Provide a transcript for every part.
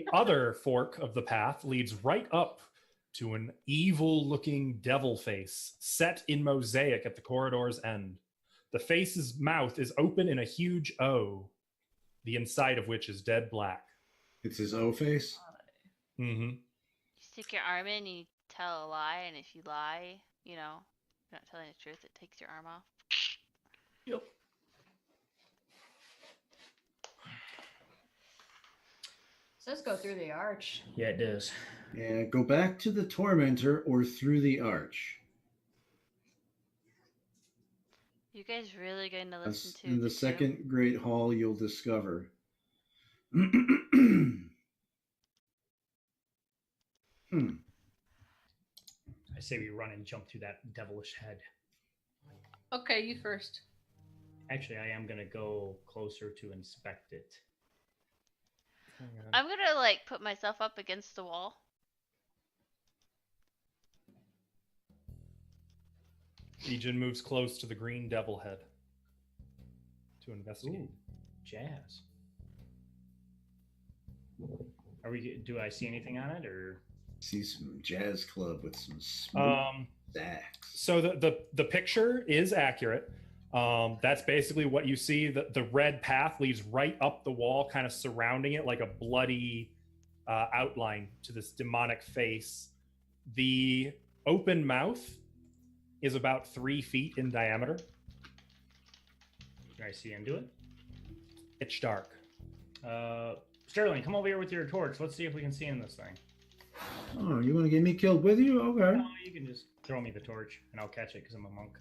The other fork of the path leads right up to an evil-looking devil face set in mosaic at the corridor's end. The face's mouth is open in a huge O, the inside of which is dead black. It's his O face? Mm-hmm. You stick your arm in, you tell a lie, and if you lie, you know, you're not telling the truth, it takes your arm off. Yep. It says go through the arch. Yeah, it does. Yeah, go back to the Tormentor or through the arch. You guys really going to listen to in the second great hall you'll discover. I say we run and jump through that devilish head. Okay, you first. Actually, I am going to go closer to inspect it. I'm gonna like put myself up against the wall. Ejin moves close to the green devil head to investigate. Ooh, jazz. Are we? Do I see anything on it, or see some jazz club with some smoke stacks? So the picture is accurate. That's basically what you see. The red path leads right up the wall, kind of surrounding it like a bloody outline to this demonic face. The open mouth is about 3 feet in diameter. can I see into it? Pitch dark. Sterling, come over here with your torch. Let's see if we can see in this thing. Oh, you want to get me killed with you? Okay. No, you can just throw me the torch, and I'll catch it because I'm a monk.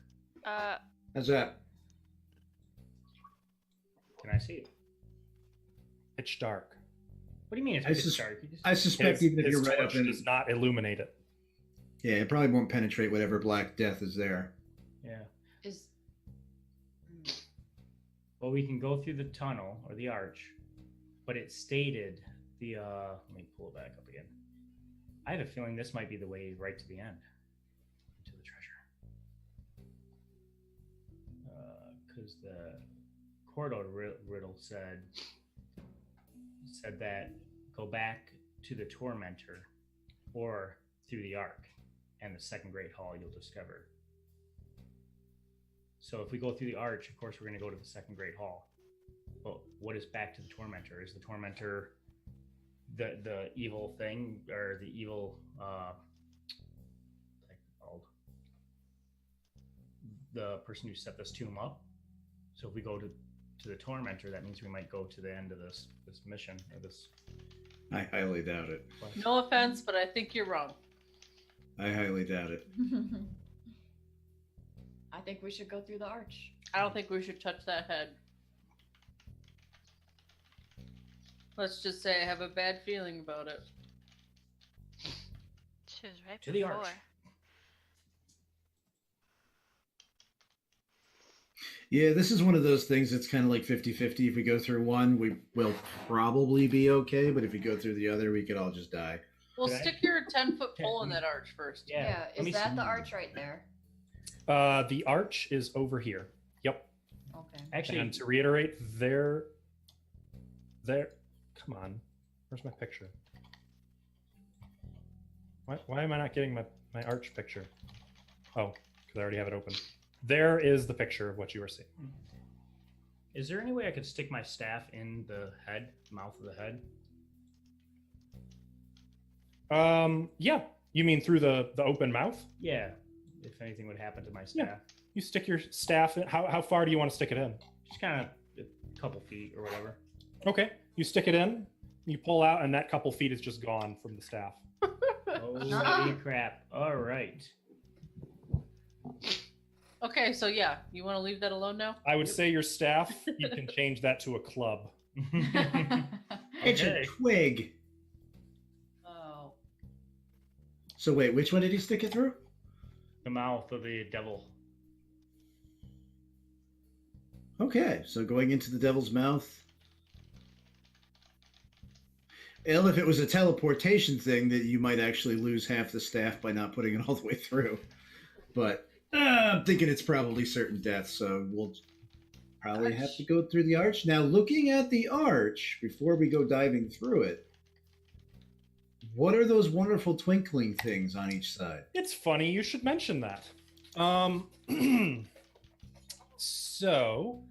How's that? Can I see it? Pitch dark. What do you mean it's pitch dark? I suspect even if you're right up in does not illuminate it. Yeah, it probably won't penetrate whatever black death is there. Yeah. Is Well, we can go through the tunnel or the arch, but it stated the let me pull it back up again. I have a feeling this might be the way right to the end, to the treasure, because the corridor riddle said that go back to the tormentor or through the ark, and the second great hall you'll discover. So if we go through the arch, of course, we're going to go to the second great hall. But what is back to the tormentor? Is the tormentor the evil thing, or the evil what's it called? The person who set this tomb up? So if we go to the tormentor, that means we might go to the end of this mission, or this. I highly doubt it. No offense, but I think you're wrong. I highly doubt it. I think we should go through the arch. I don't think we should touch that head. Let's just say I have a bad feeling about it. She was right To the before. arch. Yeah, this is one of those things that's kind of like 50-50. If we go through one, we will probably be okay, but if we go through the other, we could all just die. Well, Could I- stick your 10-foot pole in that arch first. Yeah, let me is that see. the arch right there? The arch is over here. Yep. Okay. Actually, And to reiterate, there. Come on, where's my picture? Why am I not getting my arch picture? Oh, because I already have it open. There is the picture of what you were seeing. is there any way I could stick my staff in the head, mouth of the head? Yeah. You mean through the open mouth? Yeah, if anything would happen to my staff. Yeah. You stick your staff in. How far do you want to stick it in? Just kind of a couple feet or whatever. Okay. You stick it in, you pull out, and that couple feet is just gone from the staff. Holy crap. All right. Okay, so yeah, you want to leave that alone now? I would say your staff, you can change that to a club. It's Okay. a twig. Oh. So wait, which one did he stick it through? The mouth of the devil. Okay, so going into the devil's mouth. Well, if it was a teleportation thing, that you might actually lose half the staff by not putting it all the way through. But I'm thinking it's probably certain death, so we'll probably have to go through the arch. Now, looking at the arch, before we go diving through it, What are those wonderful twinkling things on each side? It's funny you should mention that. So,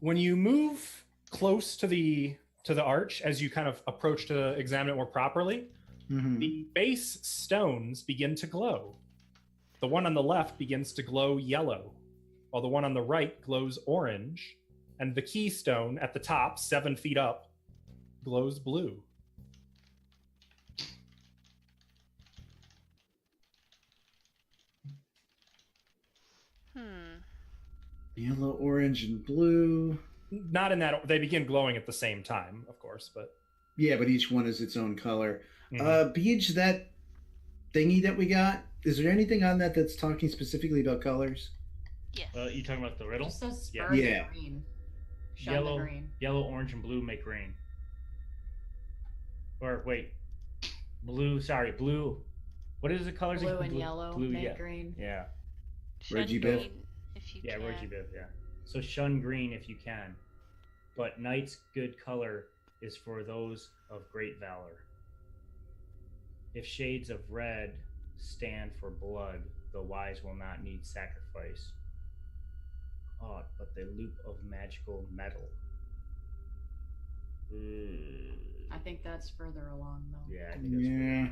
when you move close to the arch, as you kind of approach to examine it more properly, Mhm. the base stones begin to glow. The one on the left begins to glow yellow, while the one on the right glows orange, and the keystone at the top, 7 feet up, glows blue. Yellow, orange, and blue. Not in that they begin glowing at the same time, of course, but Yeah, but each one is its own color. Mhm. Beach, that thingy that we got, is there anything on that that's talking specifically about colors? Yes. You talking about the It riddle? just says Yeah. spur Yeah. the green. Shun Yellow, the green. yellow, orange, and blue make green. Or wait, blue. Sorry, blue. What is the colors? Blue again? and yellow Blue, make yeah. green. Yeah, Shun Reggie Biff? green if you yeah. can. Reggie Biff. Yeah. So shun green if you can, but night's good color is for those of great valor. If shades of red stand for blood, the wise will not need sacrifice. Aught but the loop of magical metal. I think that's further along though. Yeah, I think that's Yeah.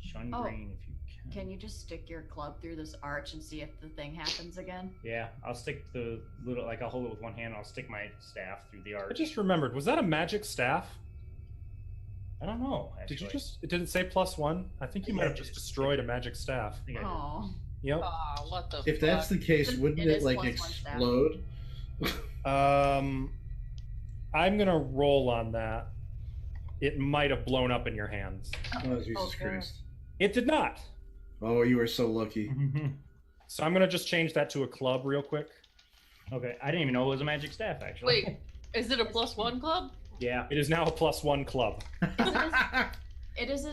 shun Oh. green if you can. Can you just stick your club through this arch and see if the thing happens again? Yeah, I'll stick the little, like I'll hold it with one hand. I'll stick my staff through the I arch. just remembered, was that a magic staff? I don't know. Actually. Did you just, did it say +1? I think you might have just destroyed a magic staff. I think I did. Oh, Yep. Ah, what the If that's fuck? the case, wouldn't It it is like plus one staff. explode? I'm gonna roll on that. It might have blown up in your hands. Oh, Jesus Oh, God. Christ. It did not. Oh, you are so lucky. So I'm gonna just change that to a club real quick. Okay, I didn't even know it was a magic staff. Actually. Wait, is it a +1 club? Yeah. It is now a +1 club. is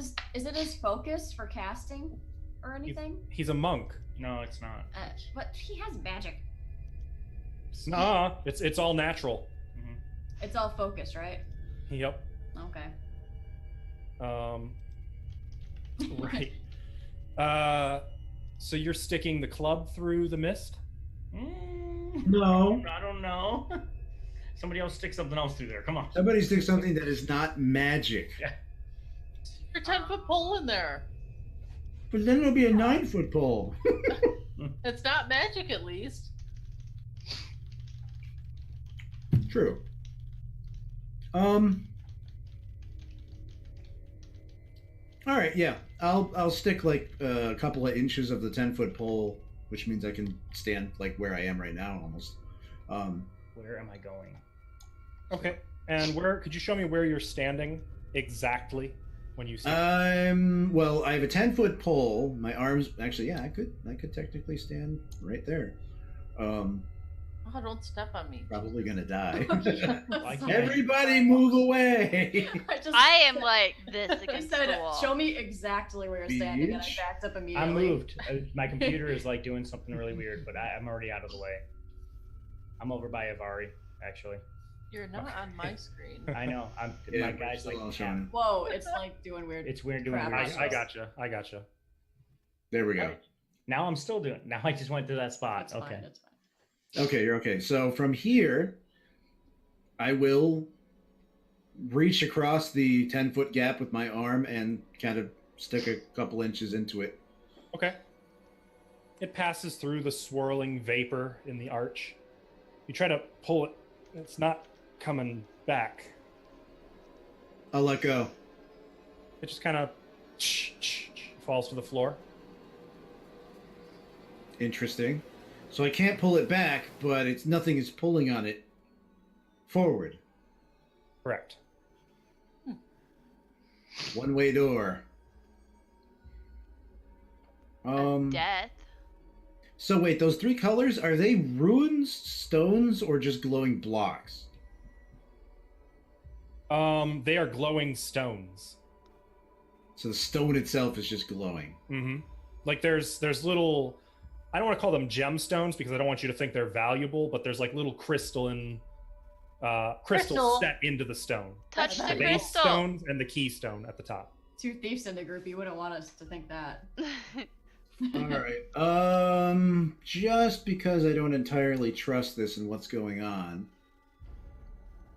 it his focus for casting or anything? He's a monk. No, it's not. But he has magic. Nah, it's all natural. It's all focus, right? Yep. Okay. Right. So you're sticking the club through the mist? No. I don't know. Somebody else stick something else through there. Come on. Somebody stick something that is not magic. Your 10-foot pole in there. But then it'll be a 9-foot pole. It's not magic, at least. True. All right, yeah. I'll stick like a couple of inches of the 10-foot pole, which means I can stand like where I am right now almost. Where am I going? Okay. And where could you show me where you're standing exactly when you see Well, I have a 10-foot pole. My arms actually, yeah, I could technically stand right there. Oh, don't step on me. Probably gonna die. I can't. Everybody move away. I am like this I against said, the wall. show me exactly where you're standing, and I Bitch. backed up I immediately. moved. My computer is like doing something really weird, but I'm already out of the way. I'm over by Avari, actually. You're not on my screen. I know. Yeah, my guy's still like all half. showing. Whoa, it's like doing weird. It's weird doing Crap. weird I stuff. I gotcha. There we go. Now I'm still doing. Now I just went to that spot. It's Okay. fine, it's fine. Okay, you're okay. So from here, I will reach across the 10-foot gap with my arm and kind of stick a couple inches into it. Okay. It passes through the swirling vapor in the arch. You try to pull it, it's not coming back. I'll let go. It just kind of falls to the floor. Interesting. So I can't pull it back, but nothing is pulling on it forward. Correct. One-way door. Death. So wait, those 3 colors, are they runes, stones, or just glowing blocks? They are glowing stones. So the stone itself is just glowing. Mm-hmm. Like there's little, I don't want to call them gemstones because I don't want you to think they're valuable, but there's like little crystalline crystals Crystal. set into the stone. Touch The the The base crystal. stones and the keystone at the top. 2 thieves in the group. You wouldn't want us to think that. All right. Just because I don't entirely trust this and what's going on,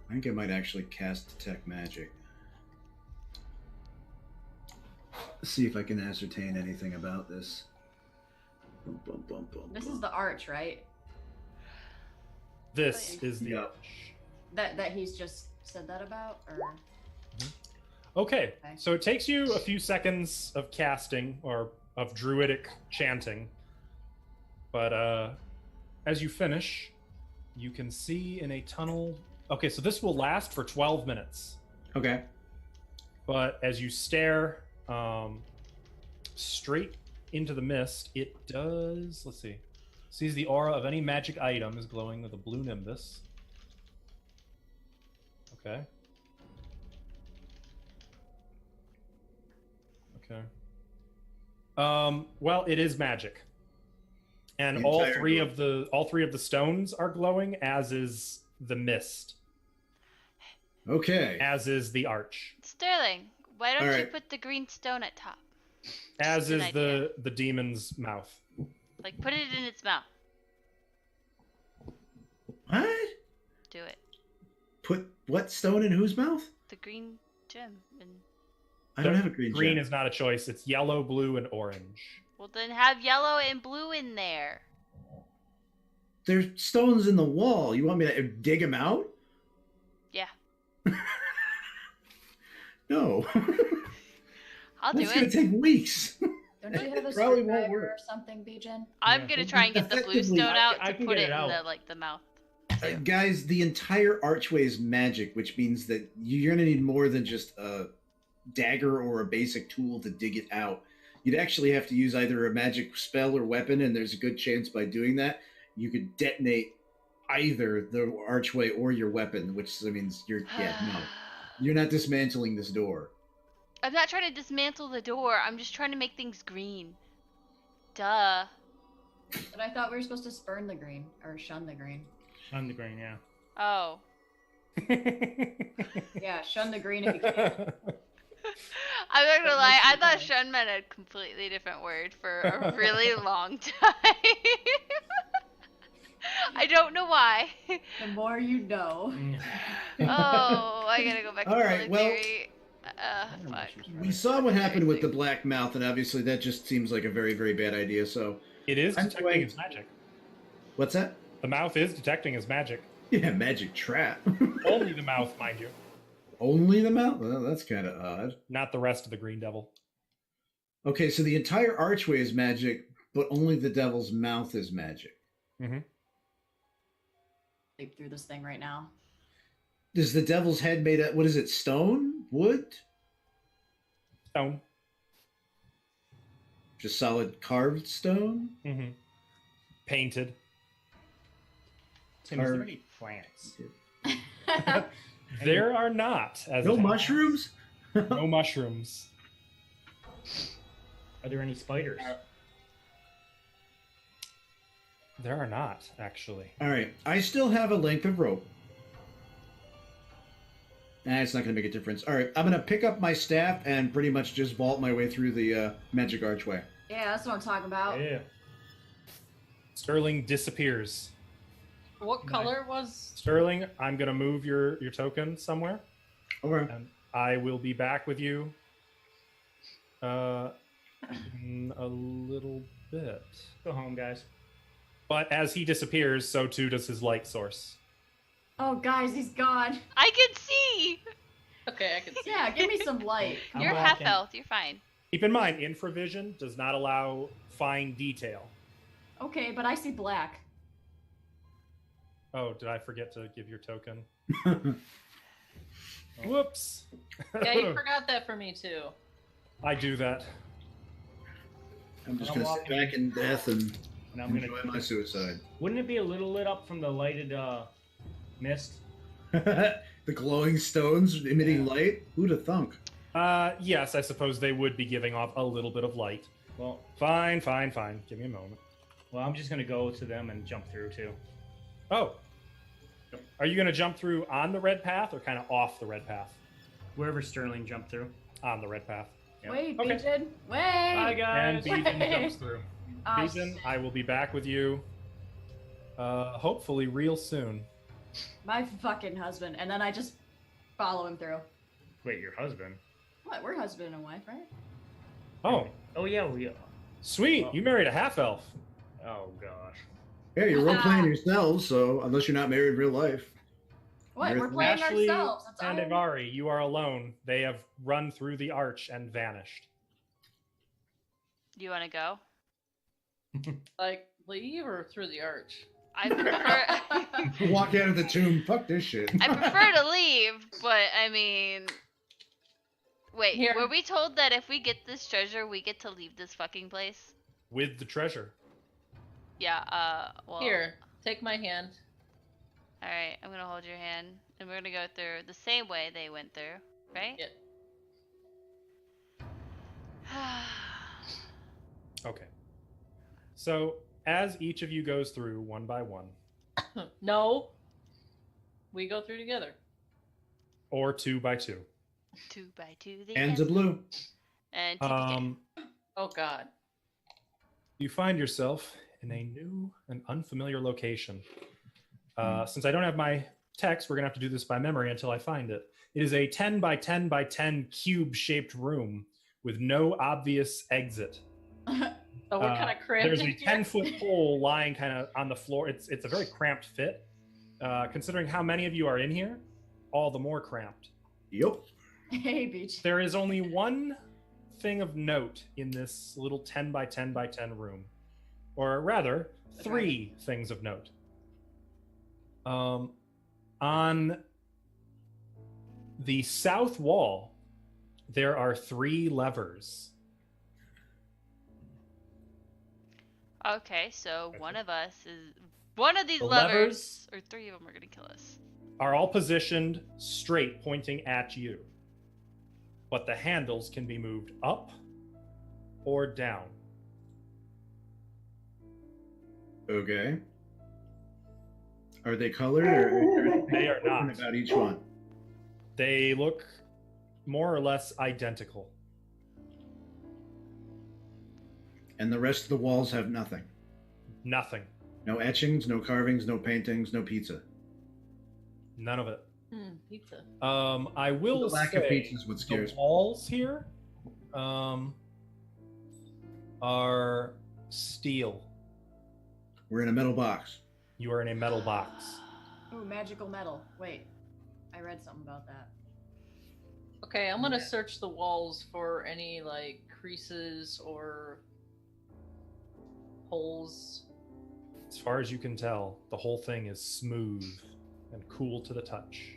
I think I might actually cast Detect Magic. See if I can ascertain anything about this. Bum, bum, bum, bum, This bum. is the arch, right? This is the Yeah. arch. That he's just said that about, or Okay, Okay. so it takes you a few seconds of casting or of druidic chanting, but as you finish, you can see in a tunnel. Okay, so this will last for 12 minutes, Okay. but as you stare straight into the mist, it does. Let's see. Sees the aura of any magic item is glowing with a blue nimbus. Okay. Okay. Well, it is magic, and The all entire three group. of the stones are glowing, as is the mist, Okay. as is the arch, Sterling, why don't you Alright. put the green stone at top? as Good is idea. the demon's mouth. Like, put it in its mouth. What? Do it. Put what stone in whose mouth? The green gem. And I don't have a green Green gem. is not a choice. It's yellow, blue, and orange. well, then have yellow and blue in there. There's stones in the wall. You want me to dig them out? Yeah, No. I'll do That's gonna it. take weeks. don't you have a Probably won't screwdriver work. or something, Bijan? I'm Yeah. gonna try and get the blue Effectively, stone out I to can put get it it in out. the mouth. Guys, the entire archway is magic, which means that you're going to need more than just a dagger or a basic tool to dig it out. You'd actually have to use either a magic spell or weapon, and there's a good chance by doing that you could detonate either the archway or your weapon, which means you're you're not dismantling this door. I'm not trying to dismantle the door. I'm just trying to make things green. Duh. But I thought we were supposed to spurn the green or shun the green. On the green, yeah. Oh. Yeah, shun the green if you can. I'm not gonna lie, I thought Okay. shun meant a completely different word for a really long time. I don't know why. The more you know. Oh, I gotta go back to All right, Holy well, Theory. Fuck. We saw what happened with the black mouth, and obviously that just seems like a very, very bad idea. So, It is I'm detecting going- its magic. what's that? The mouth is detecting its magic. Yeah, magic trap. Only the mouth, mind you, Only the mouth? Well, that's kind of odd. not the rest of the green devil. Okay, so the entire archway is magic, but only the devil's mouth is magic. Sleep through this thing right now. Is the devil's head made of, what is it, stone? Wood? Stone. Just solid carved stone? Mm-hmm. Painted. Tim, is there any plants? There are not. As No it mushrooms? happens. No mushrooms. Are there any spiders? There are not, actually. All right, I still have a length of rope. It's not going to make a difference. All right, I'm going to pick up my staff and pretty much just vault my way through the magic archway. Yeah, that's what I'm talking about. Yeah. Sterling disappears. What color was? Sterling, I'm going to move your token somewhere, Okay. and I will be back with you in a little bit. Go home, guys. But as he disappears, so too does his light source. Oh, guys, he's gone. I can see! Okay, I can see. Yeah, give me some light. I'm You're half walking. health, you're fine. Keep in mind, infravision does not allow fine detail. Okay, but I see black. Oh, did I forget to give your token? Whoops. Yeah, you forgot that for me too. I do that. I'm just I'm going to sit walking. back in death and And I'm enjoy my suicide. Wouldn't it be a little lit up from the lighted mist? The glowing stones emitting light? Who'd have thunk? Yes, I suppose they would be giving off a little bit of light. Well, Fine. Give me a moment. I'm just gonna go to them and jump through too. Oh, Are you going to jump through on the red path or kind of off the red path? Wherever Sterling jumped through. On the red path. Yep. Wait, Okay. Beaton. Wait. Bye, And guys. Beaton Wait. jumps through. Oh, Beaton, shit. I will be back with you hopefully real soon. My fucking husband. And then I just follow him through. Wait, your husband? What? We're husband and wife, right? Oh, Oh, yeah, we are. sweet. Oh. You married a half-elf. Oh, gosh. Yeah, you're role playing yourselves, so unless you're not married in real life. What? We're Everything- playing Ashley ourselves. It's and our- Ivari, you are alone. They have run through the arch and vanished. Do you want to go? Like, leave or through the arch? I prefer. Walk out of the tomb. Fuck this shit. I prefer to leave, but I mean, wait. Here. Were we told that if we get this treasure, we get to leave this fucking place? With the treasure. Yeah. Well. Here, take my hand. All right. I'm gonna hold your hand, and we're gonna go through the same way they went through, right? Yep. Okay. So, as each of you goes through one by one, No. We go through together. or two by two, 2 by 2. The Hands end. of blue. And TPK. Oh, God. you find yourself in a new and unfamiliar location. Since I don't have my text, we're going to have to do this by memory until I find it. It is a 10 by 10 by 10 cube-shaped room with no obvious exit. Oh, we're kind of cramped. There's in a here. 10-foot hole lying kind of on the floor. It's a very cramped fit. Considering how many of you are in here, all the more cramped. Yup. Hey, Beach. There is only one thing of note in this little 10 by 10 by 10 room. Or rather, 3 things of note. On the south wall, there are 3 levers. Okay, so one of these The levers, or 3 of them are gonna kill us. Are all positioned straight, pointing at you. But the handles can be moved up or down. Okay. Are they colored or They are not. about each one? They look more or less identical. And the rest of the walls have nothing. Nothing. No etchings, no carvings, no paintings, no pizza. None of it. Pizza. I will The lack of say pizza is what the scares me. walls here are steel. We're in a metal box. You are in a metal box. Ooh, magical metal. Wait. I read something about that. Okay, I'm gonna search the walls for any, like, creases or holes. As far as you can tell, the whole thing is smooth and cool to the touch.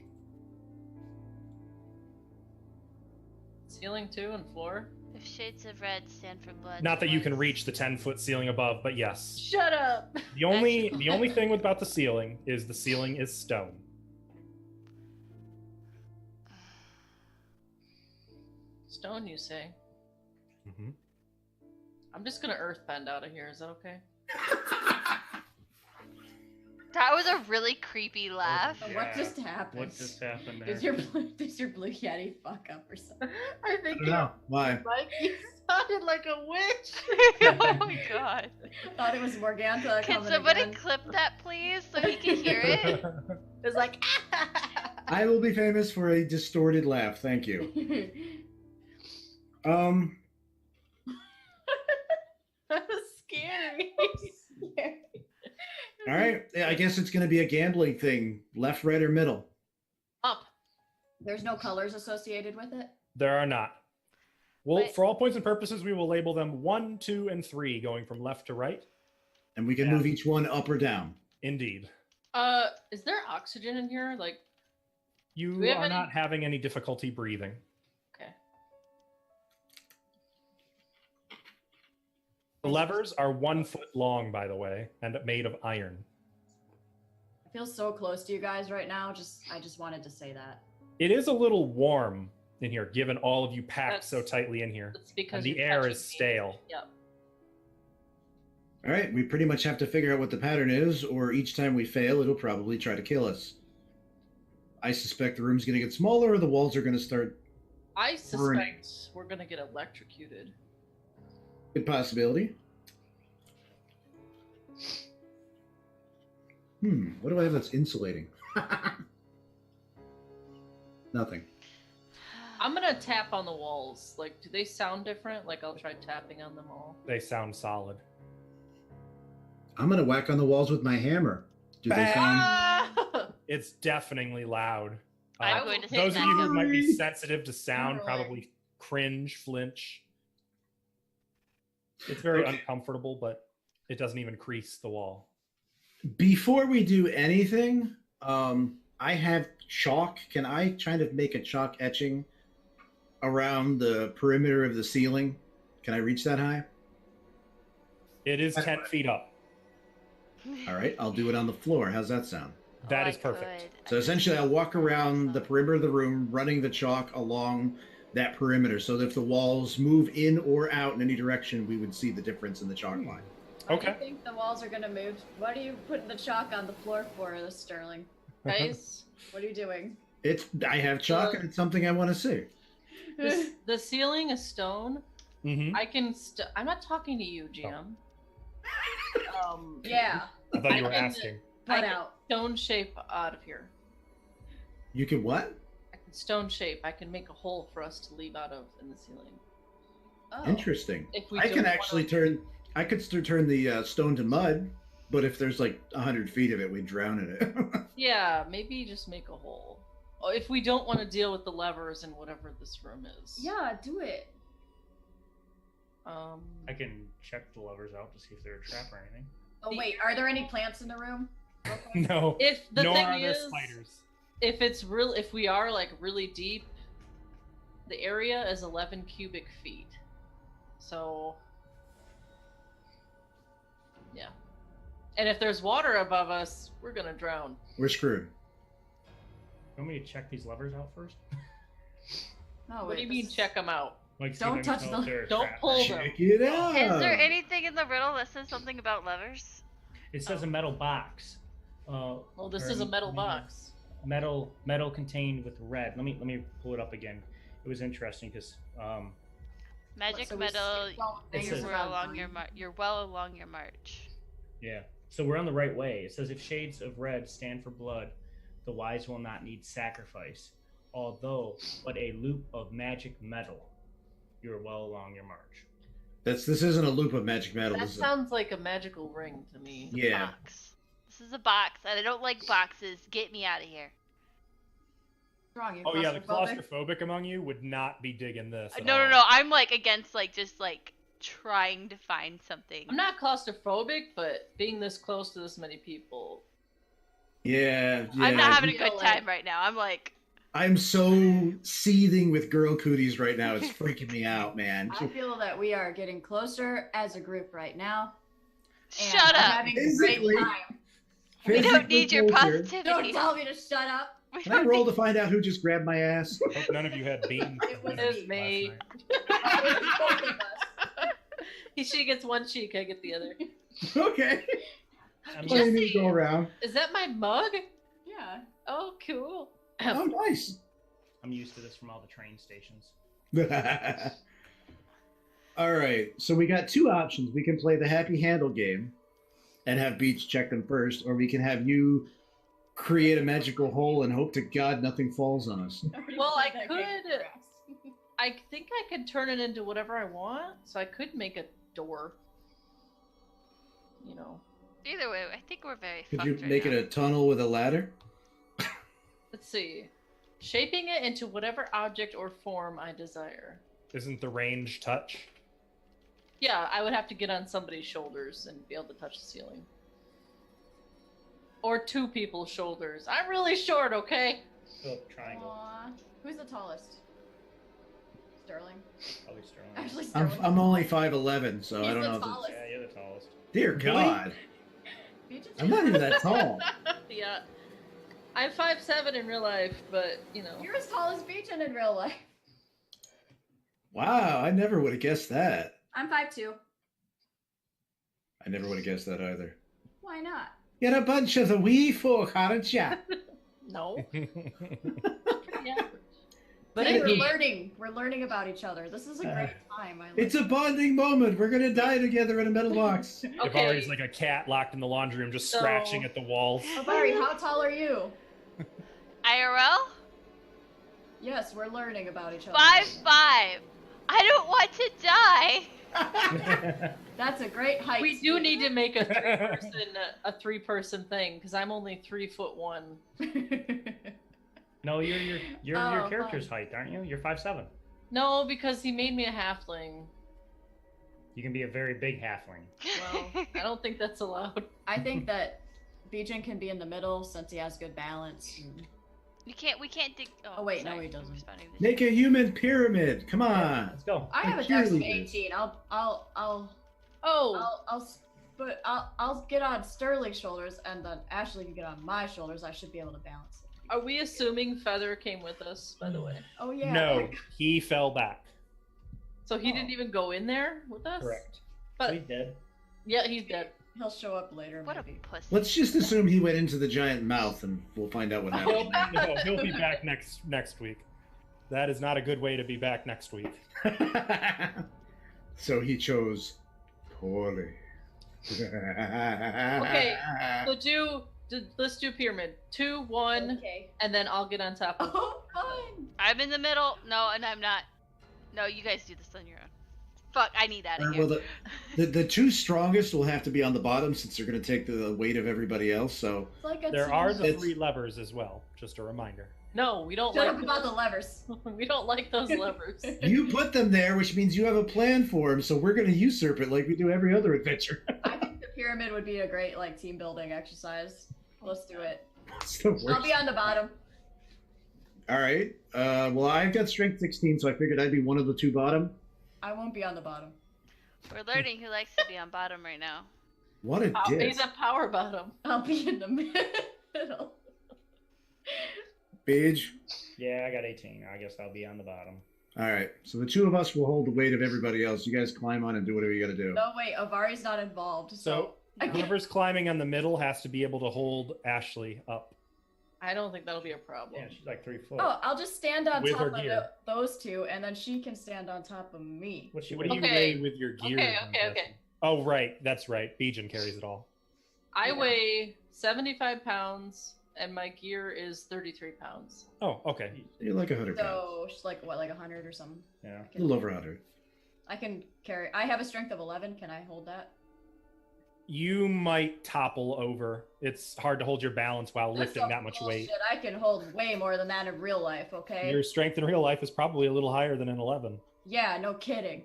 Ceiling, too, and floor? If shades of red stand for blood. Not that you can boys. reach the 10-foot ceiling above, but yes. Shut up! The only thing about the ceiling is stone. Stone, you say? Mm-hmm. I'm just gonna earthbend out of here, is that okay? That was a really creepy laugh. Oh, what just happened? What just happened there? Does your blue yeti fuck up or something? I think I don't know. Why? Mikey sounded like a witch! Oh my god. Thought it was Morgantha. Can coming somebody again. clip that, please, so we can hear it? It's like, I will be famous for a distorted laugh. Thank you. that was scary. All right. Yeah, I guess it's going to be a gambling thing. Left, right, or middle. Up. There's no colors associated with it. There are not. Well, But- for all points and purposes, we will label them 1, 2, and 3, going from left to right. And we can Yeah. move each one up or down. Indeed. Is there oxygen in here? Like, You we have are any- not having any difficulty breathing. okay. The levers are 1 foot long, by the way, and made of iron. I feel so close to you guys right now. I just wanted to say that. It is a little warm in here, given all of you packed so That's- tightly in here. That's because And the you're air touching is me. stale. Yep. All right. We pretty much have to figure out what the pattern is, or each time we fail, it'll probably try to kill us. I suspect the room's going to get smaller, or the walls are going to start. I Burning. suspect we're gonna get electrocuted. Good possibility. What do I have that's insulating? Nothing. I'm gonna tap on the walls. Like, do they sound different? Like, I'll try tapping on them all. They sound solid. I'm going to whack on the walls with my hammer. Do they Bang! sound? Ah! It's definitely loud. I'm going to hit Those of that. you who might be sensitive to sound Totally. probably cringe, flinch. It's very Okay. uncomfortable, but it doesn't even crease the wall. Before we do anything, I have chalk. Can I kind of make a chalk etching around the perimeter of the ceiling? Can I reach that high? It is 10 feet up. All right, I'll do it on the floor. How's that sound? That I is perfect. could. So essentially, I'll walk around the perimeter of the room, running the chalk along that perimeter, so that if the walls move in or out in any direction, we would see the difference in the chalk line. Why do Okay. you think the walls are gonna move? What are you putting the chalk on the floor for, Sterling? Guys, What are you doing? I have chalk, and it's something I want to see. the ceiling is stone. Mm-hmm. I'm not talking to you, GM. Yeah, I thought you were I can- asking. I cut can out. stone shape out of here. You can what? I can stone shape. I can make a hole for us to leave out of in the ceiling. Oh. Interesting. If we I don't can wanna- actually turn. I could still turn the stone to mud, but if there's like 100 feet of it, we'd drown in it. Yeah, maybe just make a hole. Oh, if we don't want to deal with the levers in whatever this room is. Yeah, do it. I can check the levers out to see if they're a trap or anything. Oh wait, are there any plants in the room? No. If the Nor thing are there is, spiders. if we are like really deep, the area is 11 cubic feet. So, yeah. And if there's water above us, we're gonna drown. We're screwed. You want me to check these levers out first? Oh, What do you mean check them out? Like, see Don't if touch if them. they're a Don't trap. pull them. Check it out. Is there anything in the riddle that says something about levers? It says a metal box. Well, this or is a metal maybe box. Metal contained with red. Let me pull it up again. It was interesting because Magic So we metal. skip all the It things says- You're around along your green. you're well along your march. yeah. So we're on the right way. It says if shades of red stand for blood, the wise will not need sacrifice. Although but a loop of magic metal, you are well along your march. This isn't a loop of magic metal. That This is sounds like a magical ring to me. yeah. Box. This is a box, and I don't like boxes. Get me out of here. What's wrong? You Oh yeah, the claustrophobic? claustrophobic among you would not be digging this. at No, all. no, no. I'm like against just trying to find something. I'm not claustrophobic, but being this close to this many people, Yeah. I'm not having a you good feel like- time right now. I'm like, I'm so seething with girl cooties right now. It's freaking me out, man. I feel that we are getting closer as a group right now. And shut we're up. Having a Physically. great time. We don't need your closer. positivity. Don't tell me to shut up. We Can I don't roll need- to find out who just grabbed my ass? Hope none of you had beans. It was It's me. me. Both of us. She gets one cheek, I get the other. Okay. I'm Let me Jesse! go around. Is that my mug? Yeah. Oh, cool. Oh, nice. I'm used to this from all the train stations. All right. So we got two options. We can play the happy handle game and have Beach check them first, or we can have you create a magical hole and hope to God nothing falls on us. Well, I could- I think I could turn it into whatever I want, so I could make a door. You know. Either way, I think we're very Could fucked you right make now. it a tunnel with a ladder? Let's see. Shaping it into whatever object or form I desire. Isn't the range touch? Yeah, I would have to get on somebody's shoulders and be able to touch the ceiling. Or two people's shoulders. I'm really short, okay? Oh, triangle. Aw. Who's the tallest? Sterling. Probably Sterling. Actually, Sterling. I'm only 5'11", so I He's don't the know. If it's... tallest. Yeah, you're the tallest. Dear Really? God, Beach is I'm not even that tall. Yeah. I'm 5'7" in real life, but, you know. You're as tall as Beach and in real life. Wow, I never would have guessed that. I'm 5'2". I never would have guessed that either. Why not? You're a bunch of the wee folk, aren't ya? No. Yeah. But But Hey, we're it, learning. We're learning about each other. This is a great time. I like It's a bonding moment. We're gonna die together in a metal box. Ivari's like a cat locked in the laundry room, just So- scratching at the walls. Barry, how tall are you? IRL? Yes, we're learning about each other. 5'5". I don't want to die. That's a great height. we do need to make a three-person thing because I'm only 3'1". No, you're your Oh, character's height, aren't you? You're 5'7". No, because he made me a halfling. You can be a very big halfling. Well, I don't think that's allowed. I think that Bijan can be in the middle since he has good balance. We can't dig. Oh, wait, no, sorry, he doesn't. I'm responding to this. Make a human pyramid. Come on. Let's go. I have a Like dex of cheerleaders. 18. I'll get on Sterling's shoulders, and then Ashley can get on my shoulders. I should be able to balance it. Are we assuming Feather came with us, by the way? Oh yeah. No, he fell back. So he didn't even go in there with us? Correct. But He's dead. yeah, he's dead. He'll show up later. What a maybe. pussy. Let's just assume he went into the giant mouth, and we'll find out what happened. No, he'll be back next week. That is not a good way to be back next week. So he chose poorly. Okay, so let's do pyramid. 2, 1, Okay. and then I'll get on top of Oh, fine. I'm in the middle. No, and I'm not. No, you guys do this on your own. Fuck, I need that. Well, the two strongest will have to be on the bottom since they're going to take the weight of everybody else. So It's like a There are the It's- 3 levers as well. Just a reminder. No, we don't Shut like up about the levers. we don't like those levers. you put them there, which means you have a plan for them. So we're going to usurp it like we do every other adventure. I think the pyramid would be a great team building exercise. Let's do it. It's the worst. I'll be on the bottom. All right. Well, I've got strength 16, so I figured I'd be one of the 2 bottom. I won't be on the bottom. We're learning who likes to be on bottom right now. What a dick. He's a power bottom. I'll be in the middle. Page. Yeah, I got 18. I guess I'll be on the bottom. All right. So the 2 of us will hold the weight of everybody else. You guys climb on and do whatever you got to do. No, wait, Avari's not involved. So whoever's climbing on the middle has to be able to hold Ashley up. I don't think that'll be a problem. Yeah, she's like 3 foot. Oh, I'll just stand on With top her of gear. those 2, and then she can stand on top of me. What's she? What do you Okay. weigh with your gear? Okay, then, okay, okay. Jesse? Oh, right. That's right. Bijan carries it all. I Yeah. weigh 75 pounds, and my gear is 33 pounds. Oh, okay. You're like 100 pounds. So she's like 100 or something. Yeah. A little over 100. I can carry. I have a strength of 11. Can I hold that? You might topple over. It's hard to hold your balance while That's lifting some that much weight. bullshit. I can hold way more than that in real life. Okay. Your strength in real life is probably a little higher than an 11. Yeah, no kidding.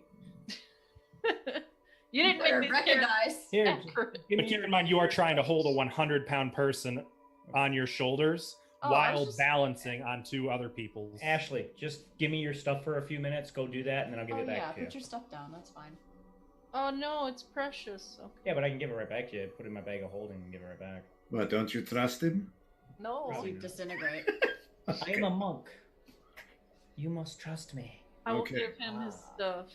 You didn't make Better me recognize. Here, accurate. give But me keep in mind, you are trying to hold a 100-pound person on your shoulders Oh, I while was just- balancing on 2 other people's. Ashley, just give me your stuff for a few minutes. Go do that, and then I'll give Oh it back yeah, to you. put your stuff down. That's fine. Oh no, it's precious. Okay. Yeah, but I can give it right back to you. Put it in my bag of holding and give it right back. What, don't you trust him? No, Probably You not. disintegrate. I am a monk. You must trust me. I will Okay. give him his stuff.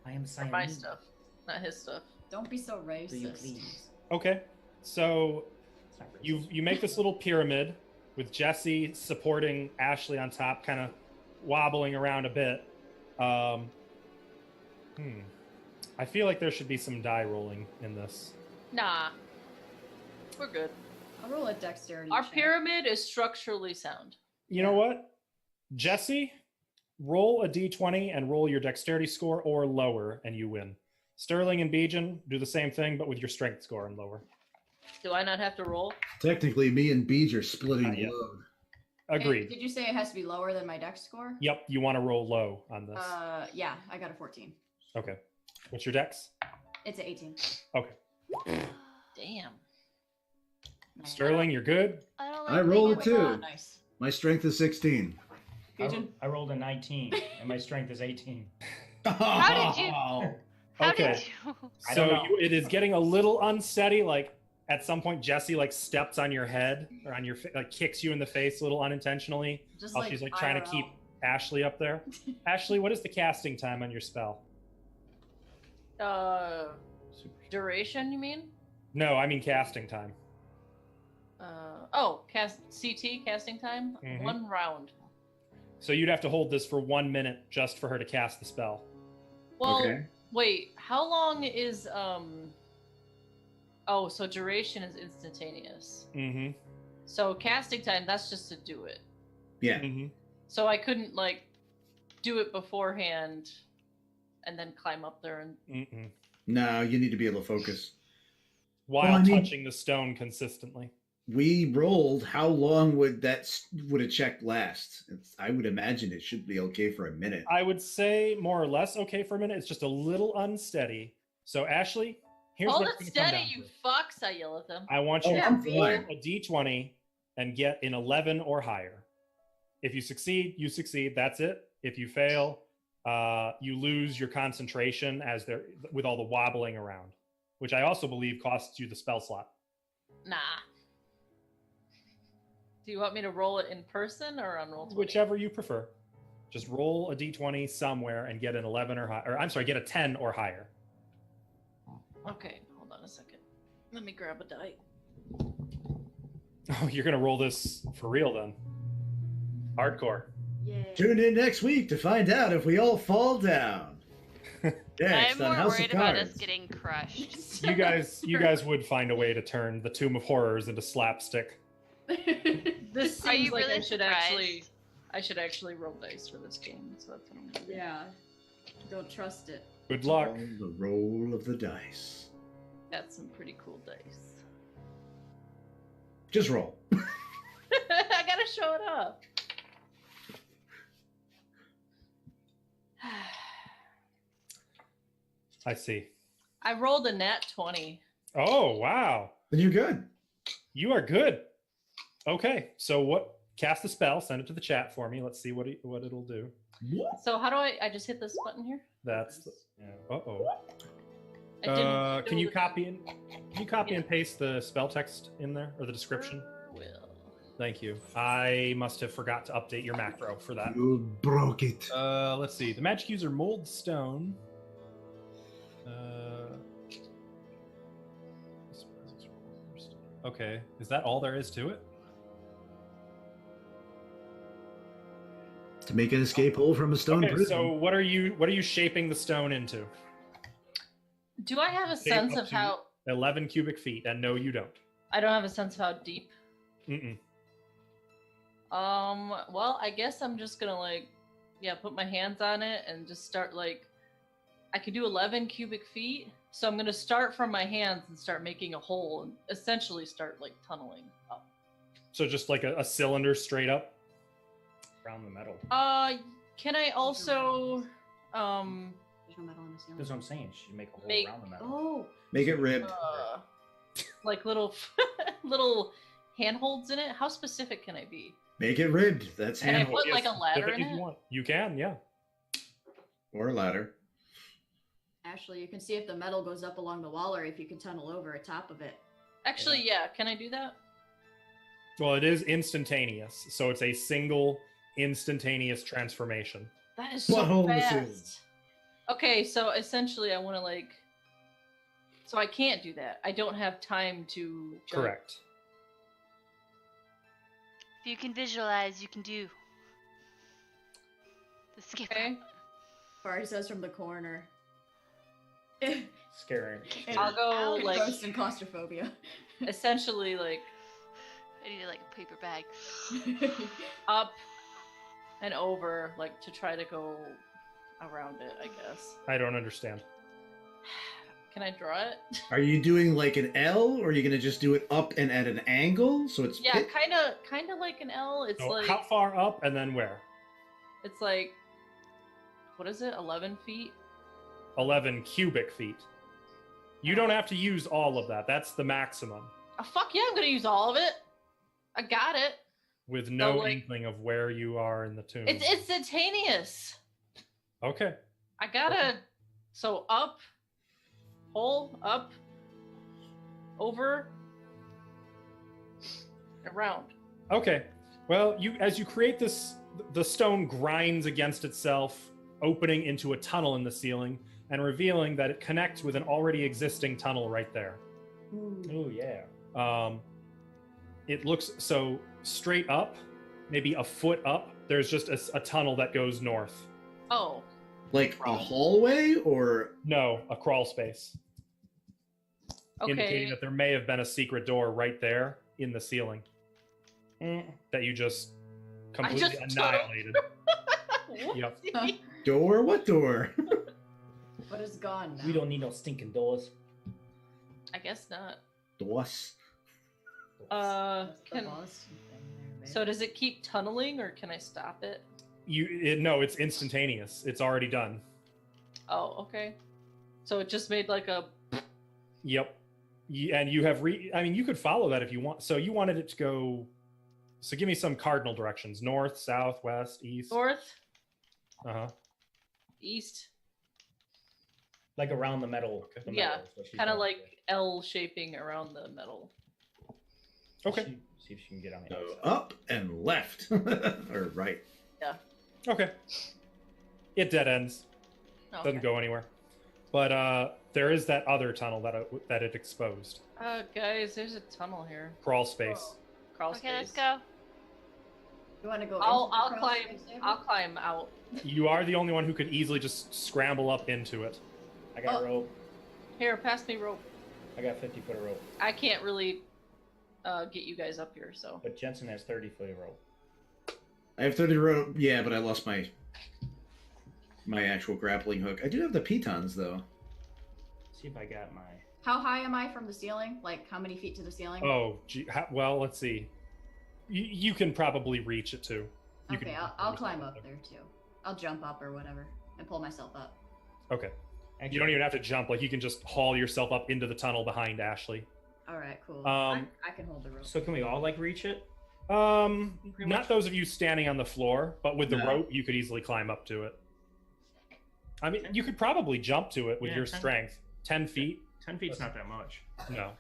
I am Or Simon. my stuff, not his stuff. Don't be so Do you racist. please? Okay, so It's not racist. you make this little pyramid with Jesse supporting Ashley on top, kind of wobbling around a bit. I feel like there should be some die rolling in this. Nah, we're good. I'll roll a dexterity. Our check. pyramid is structurally sound. You know what? Jesse, roll a d20 and roll your dexterity score or lower, and you win. Sterling and Bijan, do the same thing, but with your strength score and lower. Do I not have to roll? Technically, me and Beej are splitting Not the yet. load. Hey, Agreed. did you say it has to be lower than my dex score? Yep, you want to roll low on this. Yeah, I got a 14. Okay. What's your dex? It's an 18. Okay. Damn. Nice. Sterling, you're good? I don't I like rolled making a it two. Oh, up. nice. My strength is 16. Bijan? I rolled a 19, and my strength is 18. How did you- How Okay. did you? I So don't know. it is getting a little unsteady. Like at some point, Jesse steps on your head or on your kicks you in the face a little unintentionally. Just While she's trying to IRL. keep Ashley up there. Ashley, what is the casting time on your spell? Duration, you mean? No, I mean casting time. CT casting time, Mhm. 1 round. So you'd have to hold this for 1 minute just for her to cast the spell. Well, Okay. wait, how long is Oh, so duration is instantaneous. Mm-hmm. So casting time, that's just to do it. Yeah. Mm-hmm. So I couldn't like do it beforehand and then climb up there and Mm-mm. No, you need to be able to focus. While Well, I mean- touching the stone consistently. We rolled. How long would would a check last? I would imagine it should be okay for a minute. I would say more or less okay for a minute. It's just a little unsteady. So Ashley, here's hold what it it's gonna come steady, down you to. fucks, I yell at them. I want you Oh, to I'm roll fine. a d20 and get an 11 or higher. If you succeed, you succeed. That's it. If you fail, you lose your concentration as there with all the wobbling around, which I also believe costs you the spell slot. Nah. Do you want me to roll it in person or on Roll20? Whichever you prefer. Just roll a d20 somewhere and get an 11 or higher. Or I'm sorry, get a 10 or higher. Okay, hold on a second. Let me grab a die. Oh, you're gonna roll this for real then. Hardcore. Yeah. Tune in next week to find out if we all fall down. Next I'm on more House worried of about Cards. us getting crushed. You guys would find a way to turn the Tomb of Horrors into slapstick. This Are seems you like really I should actually roll dice for this game, so that's what I'm gonna do. Yeah. Don't trust it. Good luck. Oh, the roll of the dice. That's some pretty cool dice. Just roll. I gotta show it up. I see. I rolled a nat 20. Oh, wow. Then you're good. You are good. Okay, so what? Cast the spell, send it to the chat for me. Let's see what it'll do. So how do I just hit this button here? That's uh-oh. I didn't Can know you that- copy and paste the spell text in there or the description? Sure will. Thank you. I must have forgot to update your macro for that. You broke it. Let's see. The magic user mold stone. Okay, is that all there is to it? To make an escape hole from a stone Okay, prison. so what are you shaping the stone into? Do I have a Shape sense up of to how 11 cubic feet, and no, you don't. I don't have a sense of how deep? Mm-mm. Well, I guess I'm just gonna put my hands on it and just start I could do 11 cubic feet. So I'm gonna start from my hands and start making a hole and essentially start tunneling up. So just like a cylinder straight up. Around the metal. Can I also There's no metal in the ceiling. That's what I'm saying. She should make a hole Make- around the metal. Oh. Make it ribbed. little little handholds in it? How specific can I be? Make it ribbed. That's Can I handhold. put a ladder If in you it? want. You can, yeah. Or a ladder. Ashley, you can see if the metal goes up along the wall or if you can tunnel over the top of it. Actually, yeah. Can I do that? Well, it is instantaneous, so it's a single instantaneous transformation. That is What so hole this fast. is. Okay, so essentially, I want to So I can't do that. I don't have time to. Jump. Correct. If you can visualize, you can do. The skip. Okay. Barry says from the corner. Scaring. I'll go, Ghost and claustrophobia. Essentially, I need a paper bag. up and over, to try to go around it. I guess. I don't understand. Can I draw it? Are you doing like an L, or are you going to just do it up and at an angle? So it's Yeah, kind of like an L. It's So how far up and then where? it's what is it? 11 feet. 11 cubic feet. You don't have to use all of that. That's the maximum. Oh, fuck yeah! I'm gonna use all of it. I got it. With no So, inkling of where you are in the tomb. It's instantaneous. Okay. I gotta. So up, hole, up, over, around. Okay. Well, as you create this, the stone grinds against itself, opening into a tunnel in the ceiling and revealing that it connects with an already existing tunnel right there. Oh yeah. it looks so straight up, maybe a foot up. There's just a tunnel that goes north. Oh. Like a hallway or No, a crawl space, indicating Okay. that there may have been a secret door right there in the ceiling that you just completely just annihilated. Yep. door? What door? But it's gone now. We don't need no stinking doors. I guess not. Doors. That's the Can Boston thing there, babe. so does it keep tunneling or can I stop it? No, it's instantaneous. It's already done. Oh, okay. So it just made like a. Yep. And you have I mean, you could follow that if you want. So you wanted it to go. So give me some cardinal directions: north, south, west, east. North, Uh-huh. east, Like around the metal. The Yeah, metal is what she's kind of going like L shaping around the metal. for. Okay. See if she can get on the So outside. up and left. Or right. Okay. It dead ends. Okay. Doesn't go anywhere. But there is that other tunnel that it exposed. Guys, there's a tunnel here. Crawl space. Crawl Okay, let's space. go. You want to go? I'll into the crawl climb. space, David? I'll climb out. You are the only one who could easily just scramble up into it. I got Oh. rope. Here, pass me rope. I got 50 foot of rope. I can't really get you guys up here, so. But Jensen has 30 foot of rope. I have 30 rope. Yeah, but I lost my actual grappling hook. I do have the pitons though. See if I got my. How high am I from the ceiling? Like, how many feet to the ceiling? Oh, gee, well, let's see. You can probably reach it too. You Okay, can I'll climb up there too. I'll jump up or whatever and pull myself up. Okay. Actually, You don't even have to jump. Like you can just haul yourself up into the tunnel behind Ashley. All right, cool. Um, I can hold the rope. So can we all like reach it? Pretty Not much. those of you standing on the floor, but with the No. rope, you could easily climb up to it. I mean, you could probably jump to it with Yeah, your 10 strength. 10 feet? 10 feet's not that much. No.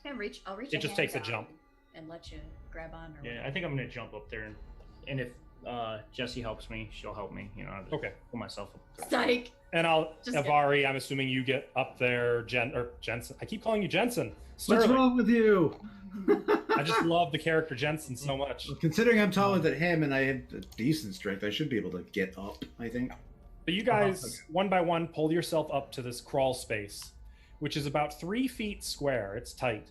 I'll reach. It just takes a hand jump. down and let you grab on. Or Yeah, whatever. I think I'm gonna jump up there, and if Jesse helps me, she'll help me. You know, I'll just Okay. pull myself up. Psych. And Just Avari, I'm assuming you get up there, Jensen. I keep calling you Jensen. What's Sterling. wrong with you? I just love the character Jensen so much. Considering I'm taller than him and I have a decent strength, I should be able to get up, I think. But you guys, Okay. one by one, pull yourself up to this crawl space, which is about 3 feet square. It's tight,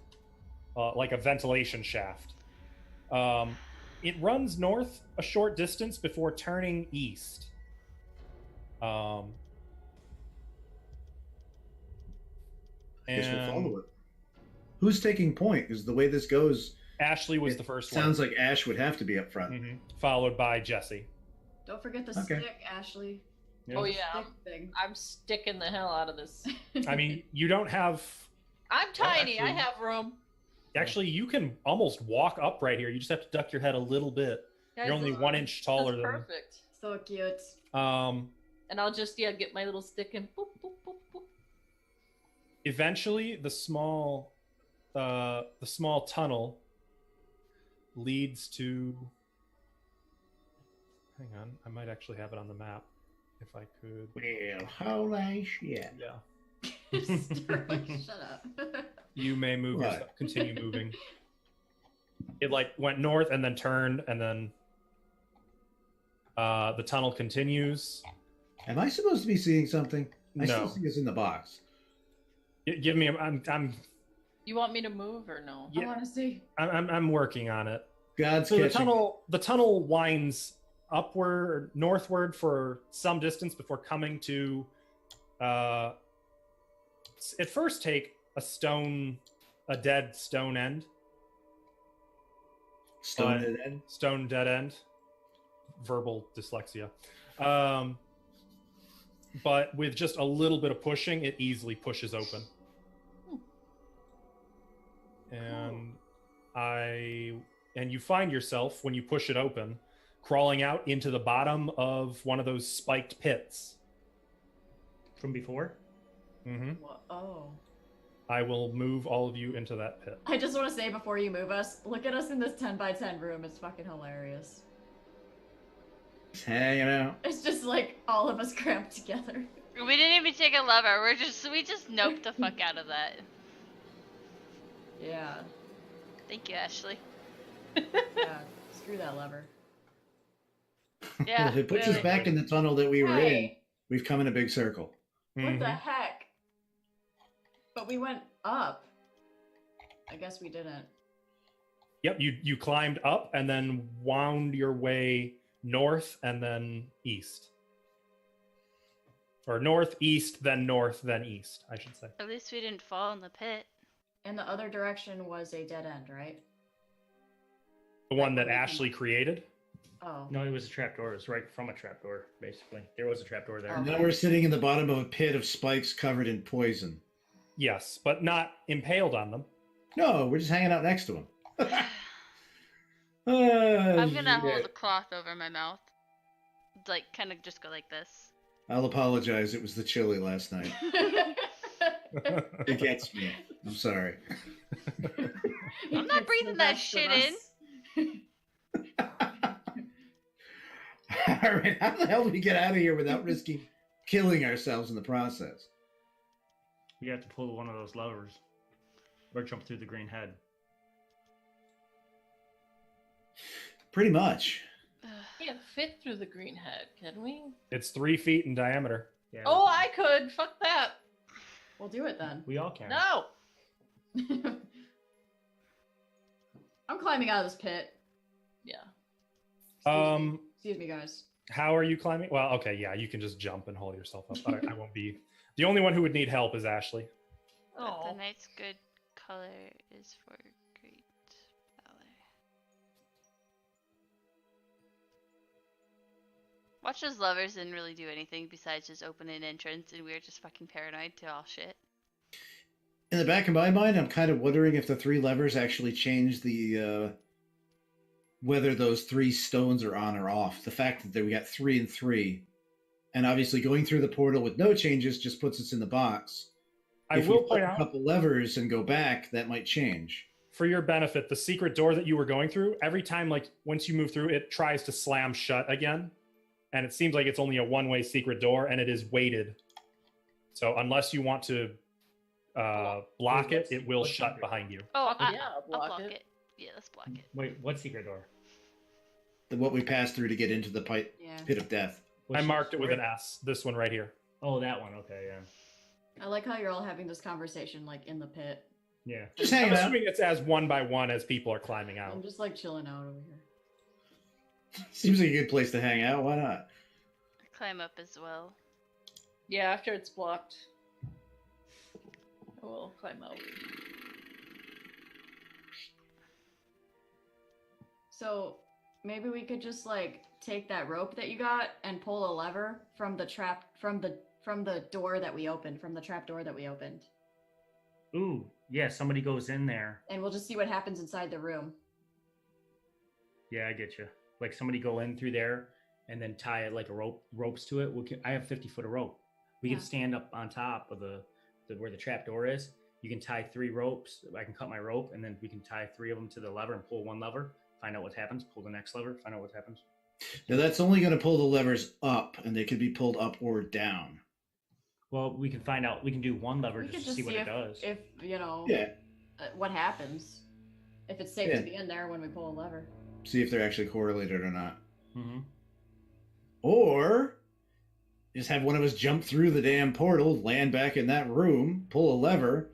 like a ventilation shaft. It runs north a short distance before turning east. Guess we'll And follow it. Who's taking point? Because the way this goes, Ashley was it the first sounds one. like Ash would have to be up front. Followed by Jesse. Don't forget the Okay. stick, Ashley. Oh yeah, Stick thing. I'm sticking the hell out of this. I mean, you don't have. I'm tiny. I actually- have room. Actually, you can almost walk up right here. You just have to duck your head a little bit. Guys, You're only this- 1 inch taller That's than. perfect. So cute. And I'll just get my little stick and boop boop boop boop. Eventually, the small tunnel leads to. Hang on, I might actually have it on the map, if I could. Well, holy shit. Yeah, Sterling, shut up. you may move. Right. Yourself, continue moving. It went north and then turned, and then the tunnel continues. Am I supposed to be seeing something? I No. still see us in the box. Give me. I'm You want me to move or no? Yeah. I want to see. I'm working on it. God's So catching. the tunnel winds upward, northward for some distance before coming to. At first, take a dead stone end, Stone it in. stone dead end. Verbal dyslexia. But with just a little bit of pushing, it easily pushes open. And you find yourself, when you push it open, crawling out into the bottom of one of those spiked pits. From before? Oh. I will move all of you into that pit. I just want to say before you move us, look at us in this 10 by 10 room. It's fucking hilarious. Just hanging out. It's just like all of us cramped together. We didn't even take a lever. We just noped the fuck out of that. Yeah. Thank you, Ashley. Yeah, screw that lever. Yeah. If it puts really. us back in the tunnel that we were in, Hey, we've come in a big circle. what the Mhm. heck? But we went up. I guess we didn't. Yep, you climbed up and then wound your way north and then east. Or north, east, then north, then east, I should say. At least we didn't fall in the pit. And the other direction was a dead end, right? The one that Ashley created. Oh. No, it was a trapdoor. It was right from a trapdoor, basically. There was a trapdoor there. And now we're sitting in the bottom of a pit of spikes covered in poison. Yes, but not impaled on them. No, we're just hanging out next to him. I'm gonna hold a cloth over my mouth. Like, kind of just go like this. I'll apologize. It was the chili last night. It gets me. I'm sorry. I'm not breathing that shit in. All right, how the hell do we get out of here without risking killing ourselves in the process? You have to pull one of those levers. Or jump through the green head. Pretty much. Can't fit through the green head, can we? It's 3 feet in diameter. Yeah, Oh, I could. Fuck that. We'll do it then. we all can. No. I'm climbing out of this pit. Yeah. Excuse me, guys. How are you climbing? Well, okay, yeah, you can just jump and hold yourself up. I won't be. The only one who would need help is Ashley. But Oh. the night's good color is for great valor. Watch those lovers didn't really do anything besides just open an entrance, and we were just fucking paranoid to all shit. In the back of my mind, I'm kind of wondering if the 3 levers actually change the whether those 3 stones are on or off. The fact that we got 3 and 3, and obviously going through the portal with no changes just puts us in the box. I If will we point flip out, a couple levers and go back, that might change. for your benefit, the secret door that you were going through, every time, like, once you move through, it tries to slam shut again. And it seems like it's only a one-way secret door, and it is weighted. So unless you want to block it, it will shut behind you. Oh, Yeah, I'll block block it. it. Yeah, let's block it. Wait, what secret door? What we passed through to get into the Yeah. pit of death. I Which- marked it with an where- S. This one right here. Oh, that one. Okay, yeah. I like how you're all having this conversation like in the pit. Yeah. Just I'm hanging out. assuming it's as one by one as people are climbing I'm out. just like chilling out over here. Seems like a good place to hang out. Why not? Climb up as well. Yeah, after it's blocked. I will climb out. So maybe we could just like take that rope that you got and pull a lever from the trap from the door that we opened, from the trap door that we opened. Ooh, yeah, somebody goes in there. And we'll just see what happens inside the room. Yeah, I get you. Like somebody go in through there and then tie it like a ropes to it. I have 50 foot of rope. We Yeah. can stand up on top of the where the trap door is. You can tie 3 ropes. I can cut my rope and then we can tie 3 of them to the lever and pull one lever, find out what happens, pull the next lever, find out what happens. Now that's only going to pull the levers up, and they could be pulled up or down. Well, we can find out. We can do one lever We just could to just see what see it does. if you know Yeah. what happens. If it's safe Yeah. to be in there when we pull a lever. See if they're actually correlated or not. Mm-hmm. Or just have one of us jump through the damn portal, land back in that room, pull a lever,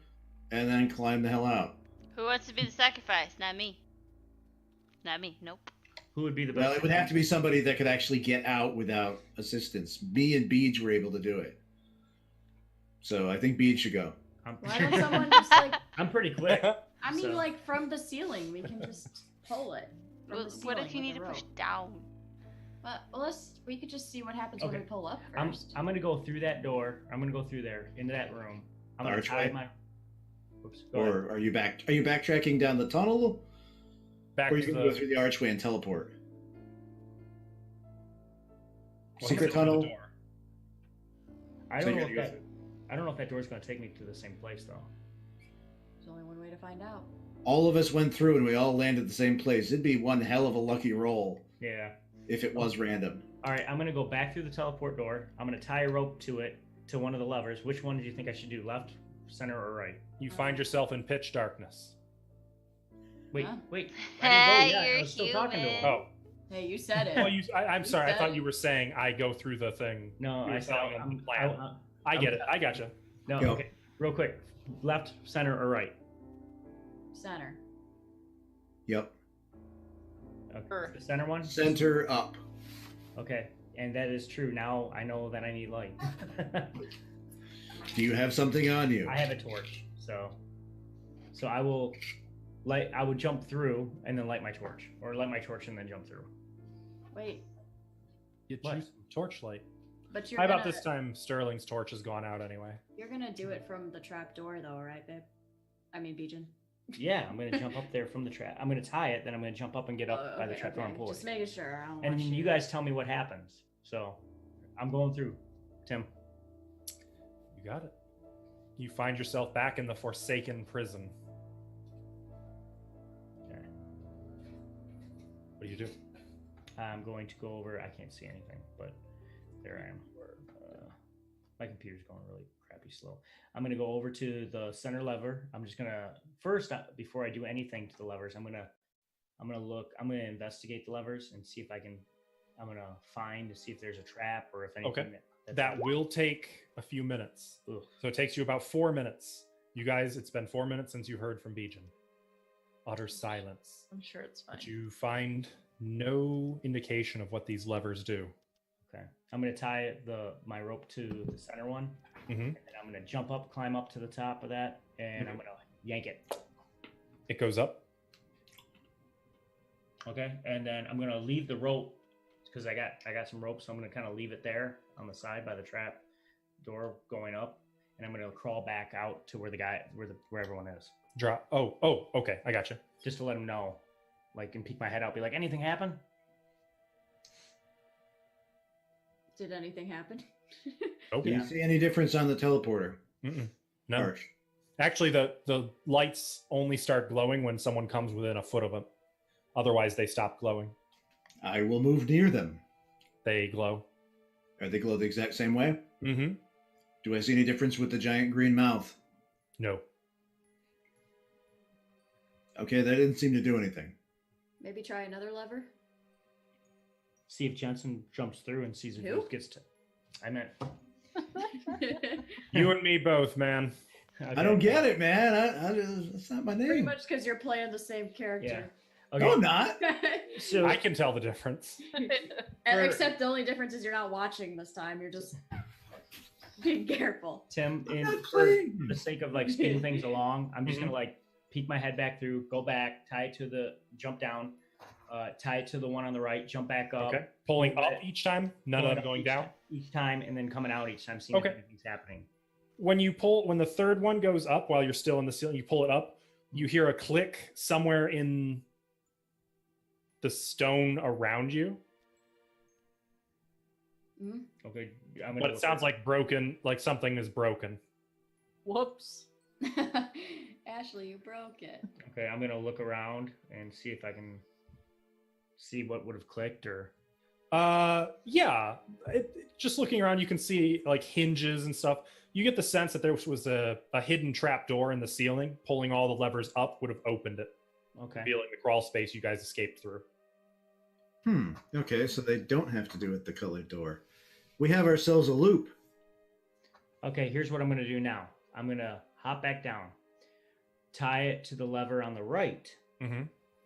and then climb the hell out. Who wants to be the sacrifice? Not me. Not me. Nope. Who would be the best? Well, it would have to be somebody that could actually get out without assistance. Me and Beej were able to do it. So I think Beej should go. Why don't someone just like I'm pretty quick. I mean So- like from the ceiling we can just pull it. From the What ceiling if you with need a to push rope. down? But we could just see what happens Okay. when we pull up I'm first. gonna go through that door. I'm gonna go through there into that room. I'm gonna Archway? tie my. Oops. Go ahead. Or are you backtracking down the tunnel? Back Or are to you going to go through the archway and teleport? well, Secret he's going to tunnel? the door. I So don't you know gotta if go that. through- I don't know if that door's gonna take me to the same place though. There's only one way to find out. All of us went through and we all landed the same place. It'd be one hell of a lucky roll Yeah. if it was random. All right. I'm gonna go back through the teleport door. I'm gonna tie a rope to it to one of the levers. Which one do you think I should do? Left, center, or right? You find yourself in pitch darkness. Wait, Huh? wait. I didn't go yet. I You're was still talking to him. human. Oh, Hey, you said it. oh, I'm You sorry. I said thought it. you were saying I go through the thing. No, You were I said telling him the plan. I'm- I get it. I gotcha. No, Go. okay. Real quick. Left, center, or right? Center. Yep. Okay. Sure. The center one? Center up. Okay. And that is true. Now I know that I need light. Do you have something on you? I have a torch, so I will light. I would jump through and then light my torch, or light my torch and then jump through. Wait, Get What? you some torchlight. but you're How gonna, about this time Sterling's torch has gone out anyway? You're gonna do it from the trap door, though, right, babe? I mean, Bijan. Yeah, I'm gonna jump up there from the trap. I'm gonna tie it, then I'm gonna jump up and get up by the trap door and pull Just it. making sure. I don't And want then you guys tell me what happens. So I'm going through. Tim. You got it. You find yourself back in the Forsaken prison. Okay. What do you do? I'm going to go over. I can't see anything, but there I am. My computer's going really crappy slow. I'm going to go over to the center lever. I'm just going to first, before I do anything to the levers, I'm going to investigate the levers and see if I can. I'm going to find to see if there's a trap or if anything. Okay. That will take a few minutes. Ugh. So it takes you about 4 minutes. You guys, it's been 4 minutes since you heard from Bijan. Utter silence. I'm sure it's fine. But you find no indication of what these levers do. Okay. I'm going to tie my rope to the center one. Mm-hmm. And then I'm going to jump up, climb up to the top of that, and I'm going to yank it. It goes up. Okay. And then I'm going to leave the rope because I got some rope, so I'm going to kind of leave it there on the side by the trap door going up, and I'm going to crawl back out to where where everyone is, Drop. Oh, okay. I gotcha. just to let them know, like, and peek my head out, be like, anything happen? Did anything happen? Oh, Do you see any difference on the teleporter? Mm-mm. No. Arch? Actually, the lights only start glowing when someone comes within a foot of them. Otherwise, they stop glowing. I will move near them. They glow. Are they glow the exact same way? Mm-hmm. Do I see any difference with the giant green mouth? No. Okay, that didn't seem to do anything. Maybe try another lever. See if Jensen jumps through and sees if Who? it gets to. I meant. You and me both, man. I don't get it, man. That's not my Pretty name. much because you're playing the same character. Okay. No, I'm not. So I can tell the difference. Except the only difference is you're not watching this time. You're just being careful. Tim, I'm in not for playing. the sake of like speeding things along, I'm just gonna like peek my head back through, go back, tie it to the jump down, tie it to the one on the right, jump back up. Okay. Pulling up each time, none of pulling them up going down. each time, and then coming out each time, seeing Okay. if anything's happening. When the third one goes up while you're still in the ceiling, you pull it up, you hear a click somewhere in the stone around you. Mhm. Okay, I'm gonna But go it sounds through. like broken, like something is broken. Whoops. Ashley, you broke it. Okay, I'm gonna look around and see if I can see what would have clicked or. Yeah. Just looking around, you can see like hinges and stuff. You get the sense that there was a hidden trap door in the ceiling. Pulling all the levers up would have opened it, Okay. revealing the crawl space you guys escaped through. Okay, so they don't have to do with the colored door. We have ourselves a loop. Okay, here's what I'm going to do now. I'm going to hop back down, tie it to the lever on the right. Mm-hmm.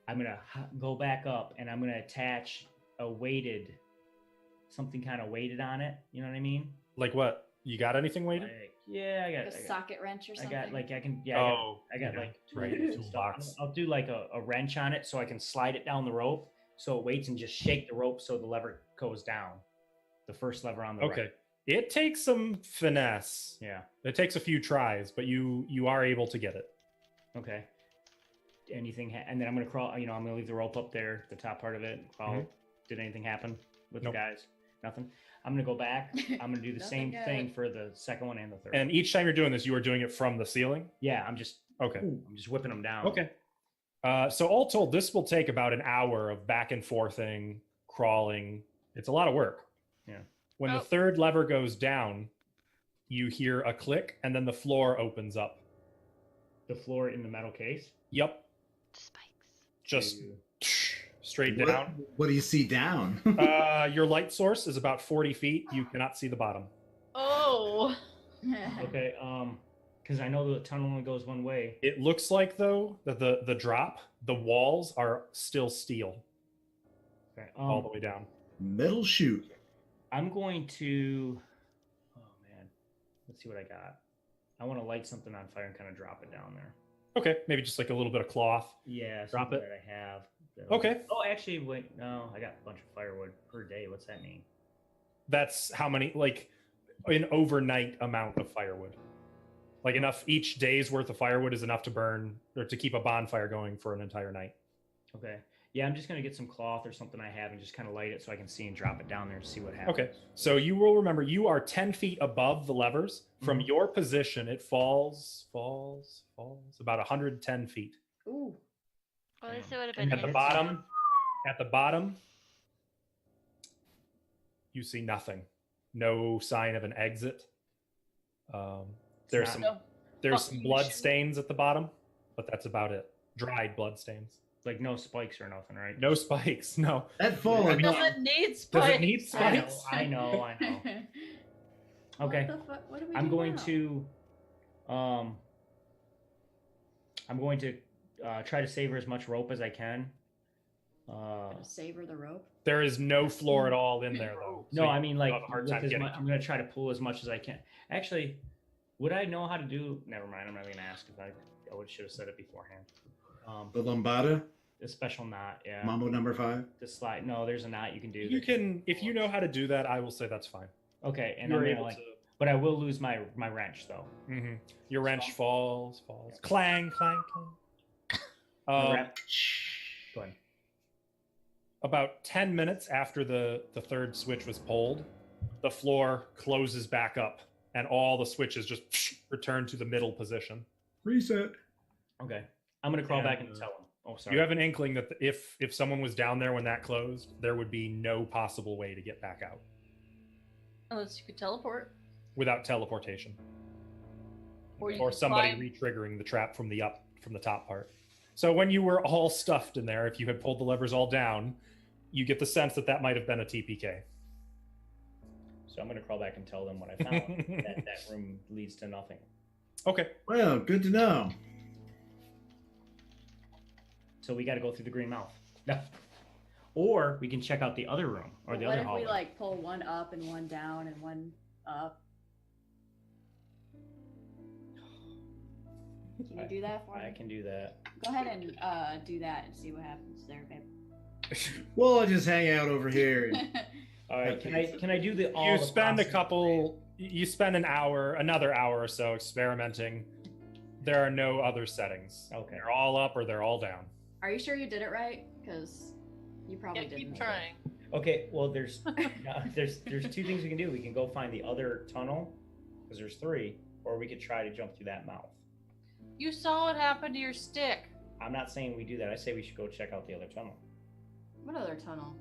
I'm going to go back up, and I'm going to attach something kind of weighted on it. You know what I mean? Like what? You got anything weighted? Like, yeah, I got Like a socket wrench or I something. got like I can yeah. Oh, I got yeah, like right, tools and toolbox. stuff. I'll do like a wrench on it so I can slide it down the rope so it waits and just shake the rope so the lever goes down. The first lever on the Okay. right. It takes some finesse. Yeah. It takes a few tries, but you are able to get it. Okay. And then I'm gonna crawl. I'm gonna leave the rope up there, the top part of it. Crawl. Mhm. Did anything happen with Nope. the guys? Nothing. I'm gonna go back. I'm gonna do the Nothing same good. thing for the second one and the third. And each time you're doing this, you are doing it from the ceiling. yeah, I'm just Okay. whipping them down. Okay. So all told, this will take about an hour of back and forthing, crawling. It's a lot of work. Yeah. When the Oh. third lever goes down, you hear a click, and then the floor opens up. The floor in the metal case. Yep. Spikes. just to- straight What, down. what do you see down? Your light source is about 40 feet. You cannot see the bottom. Oh. Okay, because I know the tunnel only goes one way. It looks like, though, that the drop, the walls are still steel Okay, all the way down. Metal chute. I'm going to. Oh man, let's see what I got. I want to light something on fire and kind of drop it down there. Okay, maybe just like a little bit of cloth. Yeah, Drop something it. that I have. that'll- Okay. Oh, actually, wait. No, I got a bunch of firewood per day. What's that mean? That's how many, like, an overnight amount of firewood. Like enough, each day's worth of firewood is enough to burn or to keep a bonfire going for an entire night. Okay. Yeah, I'm just gonna get some cloth or something I have and just kind of light it so I can see and drop it down there and see what happens. Okay. So you will remember you are 10 feet above the levers. From Mhm. your position, it falls about 110 feet. Ooh. Well, at least it would have been At the his bottom, you see nothing. No sign of an exit. There's not- some No. there's Fuck some you, blood shoot. stains at the bottom, but that's about it. Dried blood stains. Like no spikes or nothing, right? No spikes. No. That fall. I mean, Doesn't need Does spikes. it need spikes? I know. Okay. What the fuck? What do we I'm do going now? to try to savor as much rope as I can. Gotta savor the rope. There is no floor at all in there, though. No, So I mean like have a hard with time as getting I'm gonna try to pull as much as I can. Actually, would I know how to do? Never mind. I'm not gonna ask because I should have said it beforehand. The lambada, A special knot, yeah. Mambo number 5. The slide. No, there's a knot you can do. You that- can, if you know how to do that, I will say that's fine. Okay, and You're I'm gonna able like, to. but I will lose my wrench though. Mhm. Your wrench falls, clang, clang, clang. My Um, wrap- Go ahead. about 10 minutes after the third switch was pulled, the floor closes back up, and all the switches just return to the middle position. Reset. Okay, I'm gonna crawl back and And, tell him. Oh, sorry. You have an inkling that if someone was down there when that closed, there would be no possible way to get back out Unless you could teleport. without teleportation, Or, you or could somebody climb. re-triggering the trap from the top part. So when you were all stuffed in there, if you had pulled the levers all down, you get the sense that might have been a TPK. So I'm gonna crawl back and tell them what I found. that room leads to nothing. Okay. Well, good to know. So we got to go through the green mouth. No. Or we can check out the other room or the what other if hallway. we like pull one up and one down and one up? Can you do that for I me? can do that. Go ahead and do that and see what happens there, babe. Well, I'll just hang out over here. All right. Can I do the all? You the spend a process? couple. You spend another hour or so experimenting. There are no other settings. Okay. They're all up or they're all down. Are you sure you did it right? Because you probably Yeah, didn't. keep trying. Okay. Well, there's there's two things we can do. We can go find the other tunnel because there's 3, or we could try to jump through that mouth. You saw what happened to your stick. I'm not saying we do that. I say we should go check out the other tunnel. What other tunnel?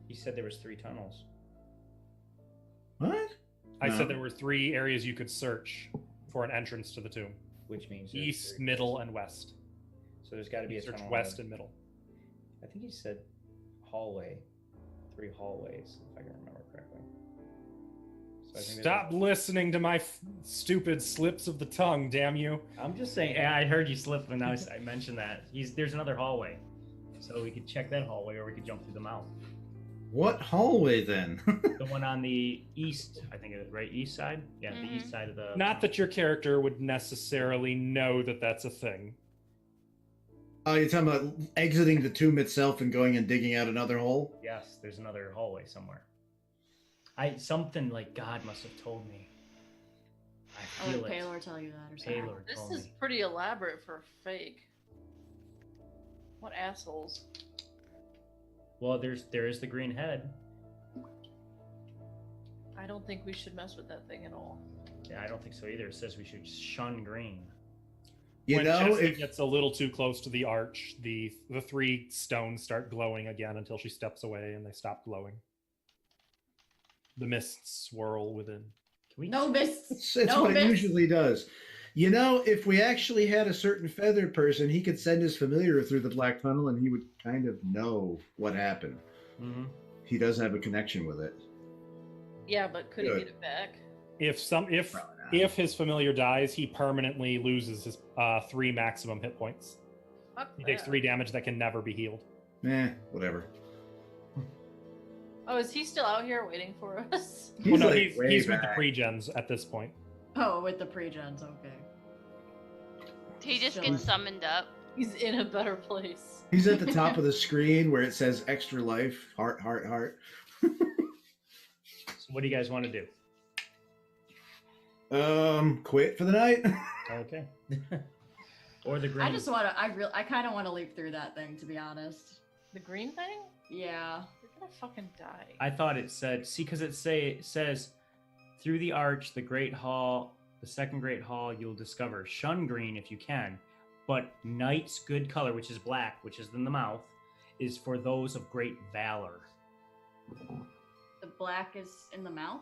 He said there was 3 tunnels. What? I No. said there were 3 areas you could search for an entrance to the tomb: Which means there's east, 3. middle, and west. So there's got to be a Search tunnel. west and middle. I think he said hallway, 3 hallways, if I can remember correctly. So I think there's Stop listening to my stupid slips of the tongue, damn you! I'm just saying. Yeah, I heard you slip when I mentioned that. There's another hallway, so we could check that hallway, or we could jump through the mouth. What hallway then? The one on the east, I think, right? East side. Yeah, the Mhm. east side of the. Not that your character would necessarily know that that's a thing. Oh, you're talking about exiting the tomb itself and going and digging out another hole? Yes, there's another hallway somewhere. Something like God must have told me. I Oh, feel did it. Paylor tell you that or something? Paylor This told is me. pretty elaborate for a fake. What assholes. Well, there is the green head. I don't think we should mess with that thing at all. Yeah, I don't think so either. It says we should shun green. You when know, Chesney if gets a little too close to the arch, the 3 stones start glowing again until she steps away and they stop glowing. The mists swirl within. Can we? No mists. it's no what it mists. usually does. You know, if we actually had a certain feathered person, he could send his familiar through the black tunnel, and he would kind of know what happened. Mm-hmm. He does have a connection with it. Yeah, but could he Good. get it back? If Probably not. if his familiar dies, he permanently loses his 3 maximum hit points. Fuck He takes that. 3 damage that can never be healed. Whatever. Oh, is he still out here waiting for us? He's Well, no, like way he's with the back. pre-gens at this point. Oh, with the pre-gens, okay. He just So- gets summoned up. He's in a better place. He's at the top of the screen where it says extra life, heart, heart, heart. So what do you guys want to do? Quit for the night. Okay. Or the green. I just want to. I kind of want to leap through that thing, to be honest. The green thing? Yeah. You're gonna fucking die. I thought it said, see, because it says, through the arch, the great hall, the second great hall, you'll discover shun green if you can, but night's good color, which is black, which is in the mouth, is for those of great valor. The black is in the mouth.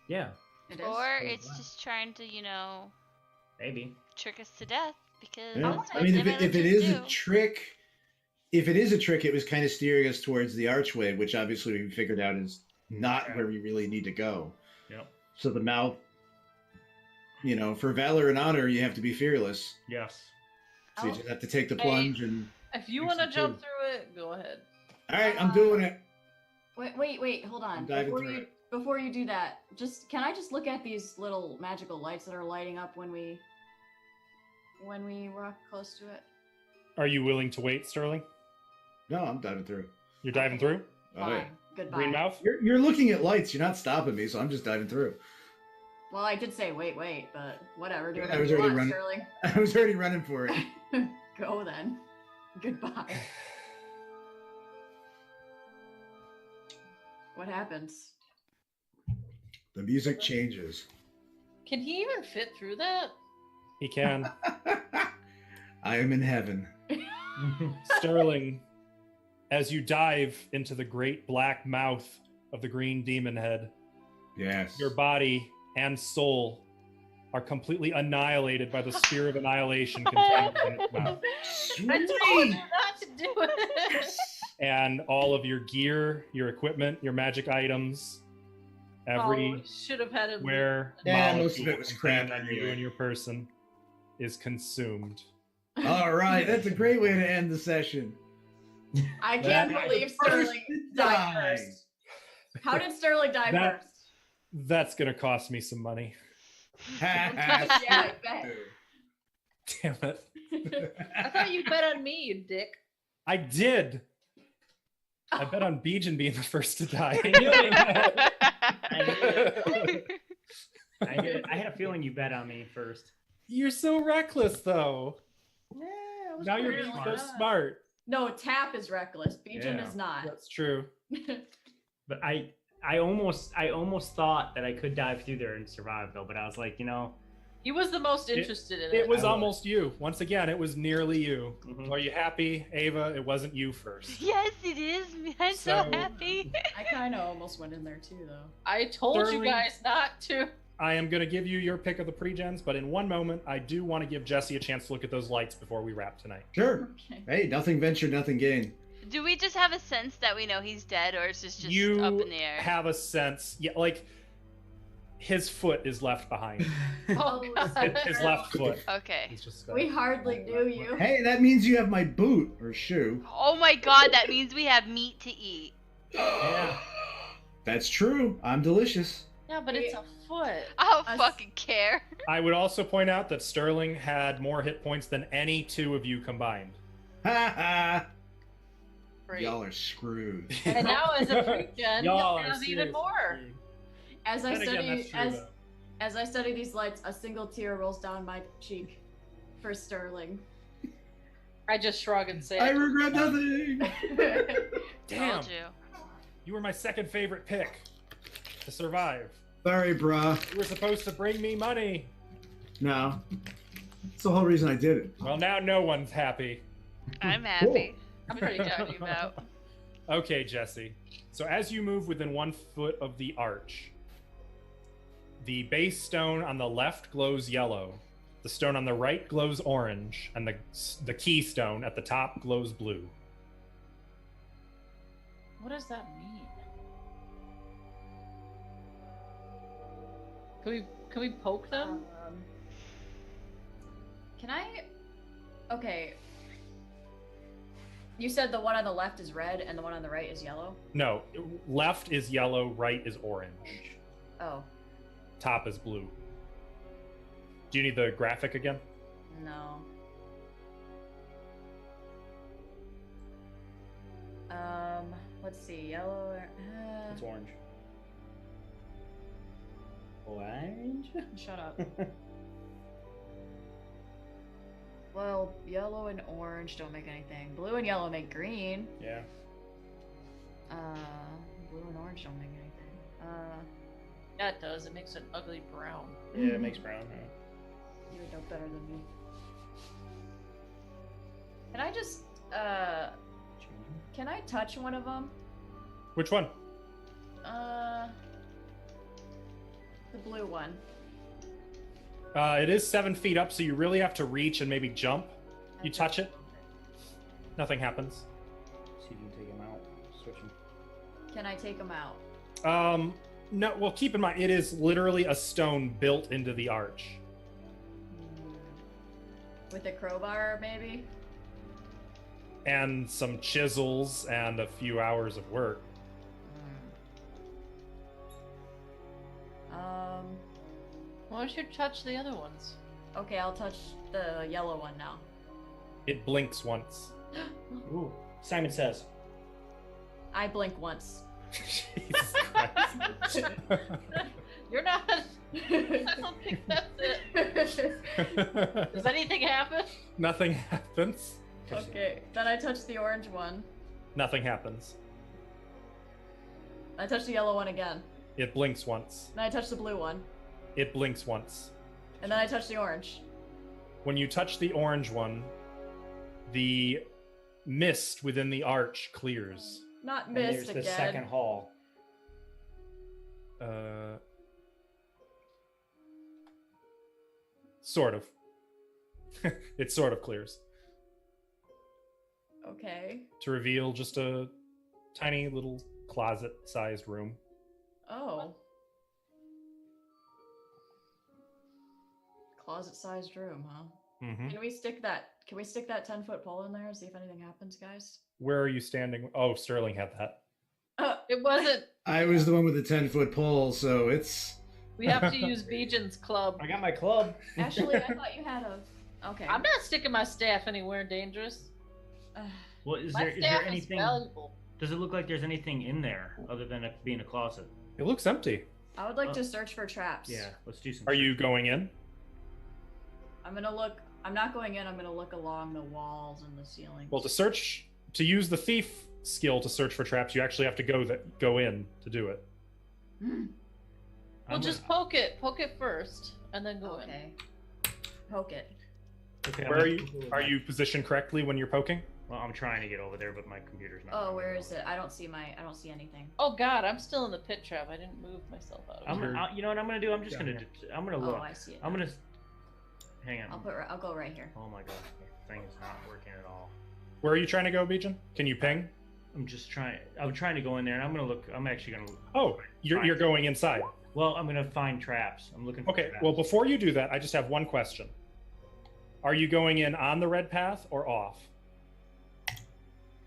Yeah, It is. Or Oh, it's wow. just trying to, maybe. trick us to death because Yeah. that's I what mean, if diviners it is do. a trick, it was kind of steering us towards the archway, which obviously we figured out is not Yeah. where we really need to go. Yep. So the mouth, for valor and honor, you have to be fearless. Yes. So you Oh. just have to take the Hey. plunge and. If you Do want to some jump too. through it, go ahead. All right, I'm doing it. Wait, hold on. I'm diving Before through you it. before you do that, can I just look at these little magical lights that are lighting up when we walk close to it? Are you willing to wait, Sterling? No, I'm diving through. You're diving Okay. through? Oh, yeah. Fine. Goodbye. Green mouth? You're looking at lights. You're not stopping me, so I'm just diving through. Well, I did say wait, but whatever. Do Yeah, I whatever was you already want, running. Sterling. I was already running for it. Go then. Goodbye. What happens? The music changes. Can he even fit through that? He can. I am in heaven. Sterling, as you dive into the great black mouth of the green demon head, Yes. your body and soul are completely annihilated by the spear of annihilation contained in its mouth. I told you not to do it. And all of your gear, your equipment, your magic items, every should have had it. where Yeah, most of molecule it was crap contained on you anyway. and your person is consumed. All right, that's a great way to end the session. I can't That- believe Sterling died first. How did Sterling die That- first? That's gonna cost me some money. Yeah, I bet. Damn it. I thought you bet on me, you dick. I did. I bet on Bijan being the first to die. I knew it. I had a feeling you bet on me first. You're so reckless, though. Yeah, I was Now you're pretty being really so not. smart. No, Tap is reckless. Bijan Yeah. is not. That's true. But I almost thought that I could dive through there and survive though, but I was like, He was the most It- interested in it. It was I was. almost you. Once again, it was nearly you. Mhm. Are you happy, Ava? It wasn't you first. Yes, it is. I'm so So- happy. I kind of almost went in there too, though. I told Sterling- you guys not to. I am going to give you your pick of the pre-gens, but in one moment, I do want to give Jesse a chance to look at those lights before we wrap tonight. Sure. Okay. Hey, nothing ventured, nothing gained. Do we just have a sense that we know he's dead, or is this just You up in the air? have a sense, yeah, like his foot is left behind. Oh, Oh, God. His left foot. Okay. He's just We hardly knew you. Hey, that means you have my boot or shoe. Oh my god, that means we have meat to eat. Yeah. That's true. I'm delicious. Yeah, but it's a foot. I don't Us- fucking care. I would also point out that Sterling had more hit points than any two of you combined. Ha ha. Great. Y'all are screwed. And now as a pre-gen, Y'all you'll are have even seriously more. screwed. As I Then again, study, that's true, as though. as I study these lights, a single tear rolls down my cheek for Sterling. I just shrug and say, I regret nothing. Damn, Told you. you were my second favorite pick to survive. Sorry, brah. You were supposed to bring me money. No. That's the whole reason I did it. Well, now no one's happy. I'm happy. What are you talking about? Okay, Jesse. So as you move within 1 foot of the arch, the base stone on the left glows yellow, The stone on the right glows orange, and the keystone at the top glows blue. What does that mean? Can we poke them? Can I? Okay. You said the one on the left is red and the one on the right is yellow? No, left is yellow, right is orange. Oh, Top is blue. Do you need the graphic again? no. Let's see. Yellow. It's orange. Orange? Shut up. Well, yellow and orange don't make anything. Blue and yellow make green. Yeah. Blue and orange don't make anything. Yeah, it does. It makes an ugly brown. Yeah, it makes brown. Huh? You would know better than me. Can I just, can I touch one of them? Which one? The blue one. It is 7 feet up, so you really have to reach and maybe jump. You touch it, nothing happens. See if you can take him out. Switch him. Can I take them out? No, well, keep in mind, it is literally a stone built into the arch. With a crowbar, maybe? And some chisels and a few hours of work. Why don't you touch the other ones? Okay, I'll touch the yellow one now. It blinks once. Ooh. Simon Says. I blink once. Jesus Christ. You're not. I don't think that's it. Does anything happen? Nothing happens. Okay, then I touch the orange one. Nothing happens. I touch the yellow one again. It blinks once. Then I touch the blue one. It blinks once. And then I touch the orange. When you touch the orange one, the mist within the arch clears. Not And missed there's again. the second hall. Sort of. It sort of clears. Okay. To reveal just a tiny little closet-sized room. Oh. Closet-sized room, huh? Mm-hmm. Can we stick that 10-foot pole in there and see if anything happens, guys? Where are you standing? Oh, Sterling had that. It wasn't. I was the one with the 10-foot pole, so it's. We have to use Bejan's club. I got my club. Actually, I thought you had a. Okay. I'm not sticking my staff anywhere dangerous. Well, is My there staff anything? is valuable. Does it look like there's anything in there other than it being a closet? It looks empty. I would like to search for traps. Yeah, let's do some. Are you going in? I'm gonna look. I'm not going in. I'm gonna look along the walls and the ceiling. Well, to use the thief skill to search for traps, you actually have to go in to do it. We'll just poke it first, and then go in. Okay. Poke it. Okay, Where are you? Are you positioned correctly when you're poking? Well, I'm trying to get over there, but my computer's not. Oh, where is it? I don't see anything. Oh God, I'm still in the pit trap. I didn't move myself out. You know what I'm gonna do? I'm just gonna. I'm gonna look. Oh, I see it. I'm gonna. Hang on. I'll go right here. Oh my god, the thing is not working at all. Where are you trying to go, Bijan? Can you ping? I'm just trying. I'm trying to go in there, and I'm gonna look. I'm actually gonna. Oh, you're going inside. Well, I'm gonna find traps. I'm looking for Okay. traps. Well, before you do that, I just have one question. Are you going in on the red path or off?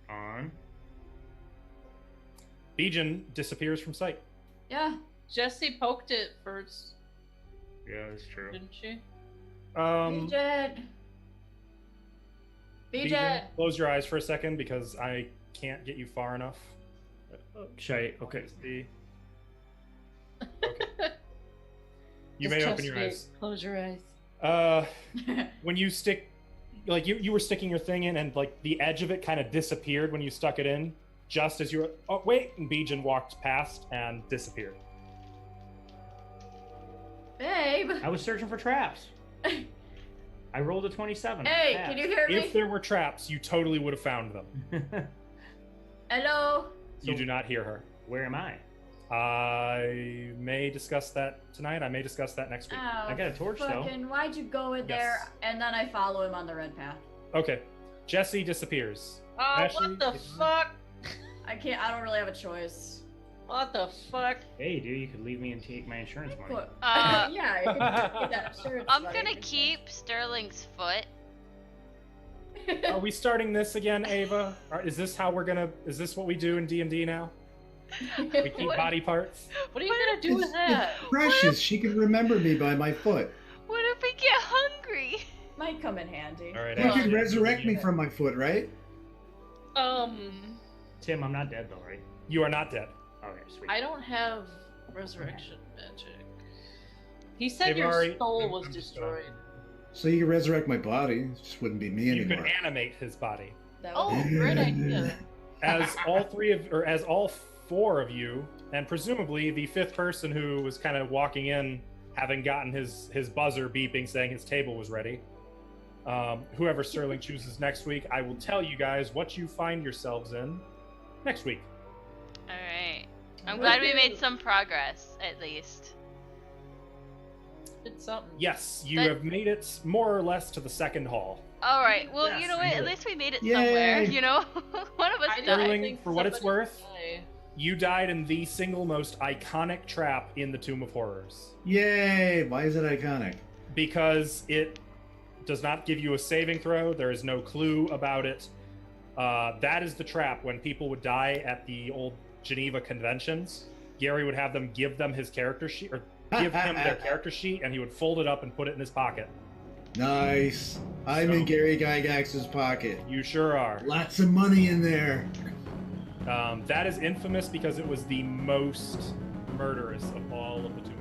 On. Bijan disappears from sight. Yeah. Jesse poked it first, Yeah, that's true. didn't she? Bijan. Bijan. Close your eyes for a second because I can't get you far enough. Should I? Okay. See. Okay. You Just may open trust your me. eyes. Close your eyes. When you stick, like you were sticking your thing in, and like the edge of it kind of disappeared when you stuck it in. Just as you were, oh wait, and Bijan walked past and disappeared. Babe. I was searching for traps. I rolled a 27. Hey, can you hear me? If there were traps, you totally would have found them. you? Hello. You do not hear her. Where am I? I may discuss that tonight. I may discuss that next week. Oh, I got a torch, though. fucking, why'd you go in there? Yes. And then I follow him on the red path. Okay. Jesse disappears. Oh, Ashley, what the it's- fuck? I don't really have a choice. What the fuck? Hey, dude, you could leave me and take my insurance money. What? Uh, yeah, you can get that insurance I'm money. gonna keep Sterling's foot. Are we starting this again, Ava? Is this how we're gonna? Is this what we do in D&D now? We keep body parts. What are you gonna do with that? It's precious. She can remember me by my foot. What if we get hungry? Might come in handy. All right. You Well, can Ashley, resurrect me from my foot, right? Tim, I'm not dead though, right? You are not dead. Okay, sweet. I don't have resurrection magic. He said They've your already- soul was I'm just, destroyed. So you can resurrect my body. It just wouldn't be me You anymore. could animate his body. That Oh, would- great idea. As all four of you, and presumably the fifth person who was kind of walking in, having gotten his buzzer beeping saying his table was ready. Whoever Sterling chooses next week, I will tell you guys what you find yourselves in next week. All right. I'm glad we made some progress, at least. It's something. Yes, you But- have made it more or less to the second hall. All right. Well, Yes, you know we what? did At it. least we made it Yay. somewhere. You know, one of us I died. Sterling, think for what it's somebody worth, died. you died in the single most iconic trap in the Tomb of Horrors. Yay! Why is it iconic? Because it does not give you a saving throw. There is no clue about it. That is the trap. When people would die at the old Geneva conventions, Gary would have them give them his character sheet, or give him their character sheet, and he would fold it up and put it in his pocket. Nice. I'm in Gary Gygax's pocket. You sure are. Lots of money in there. That is infamous because it was the most murderous of all of the Tomb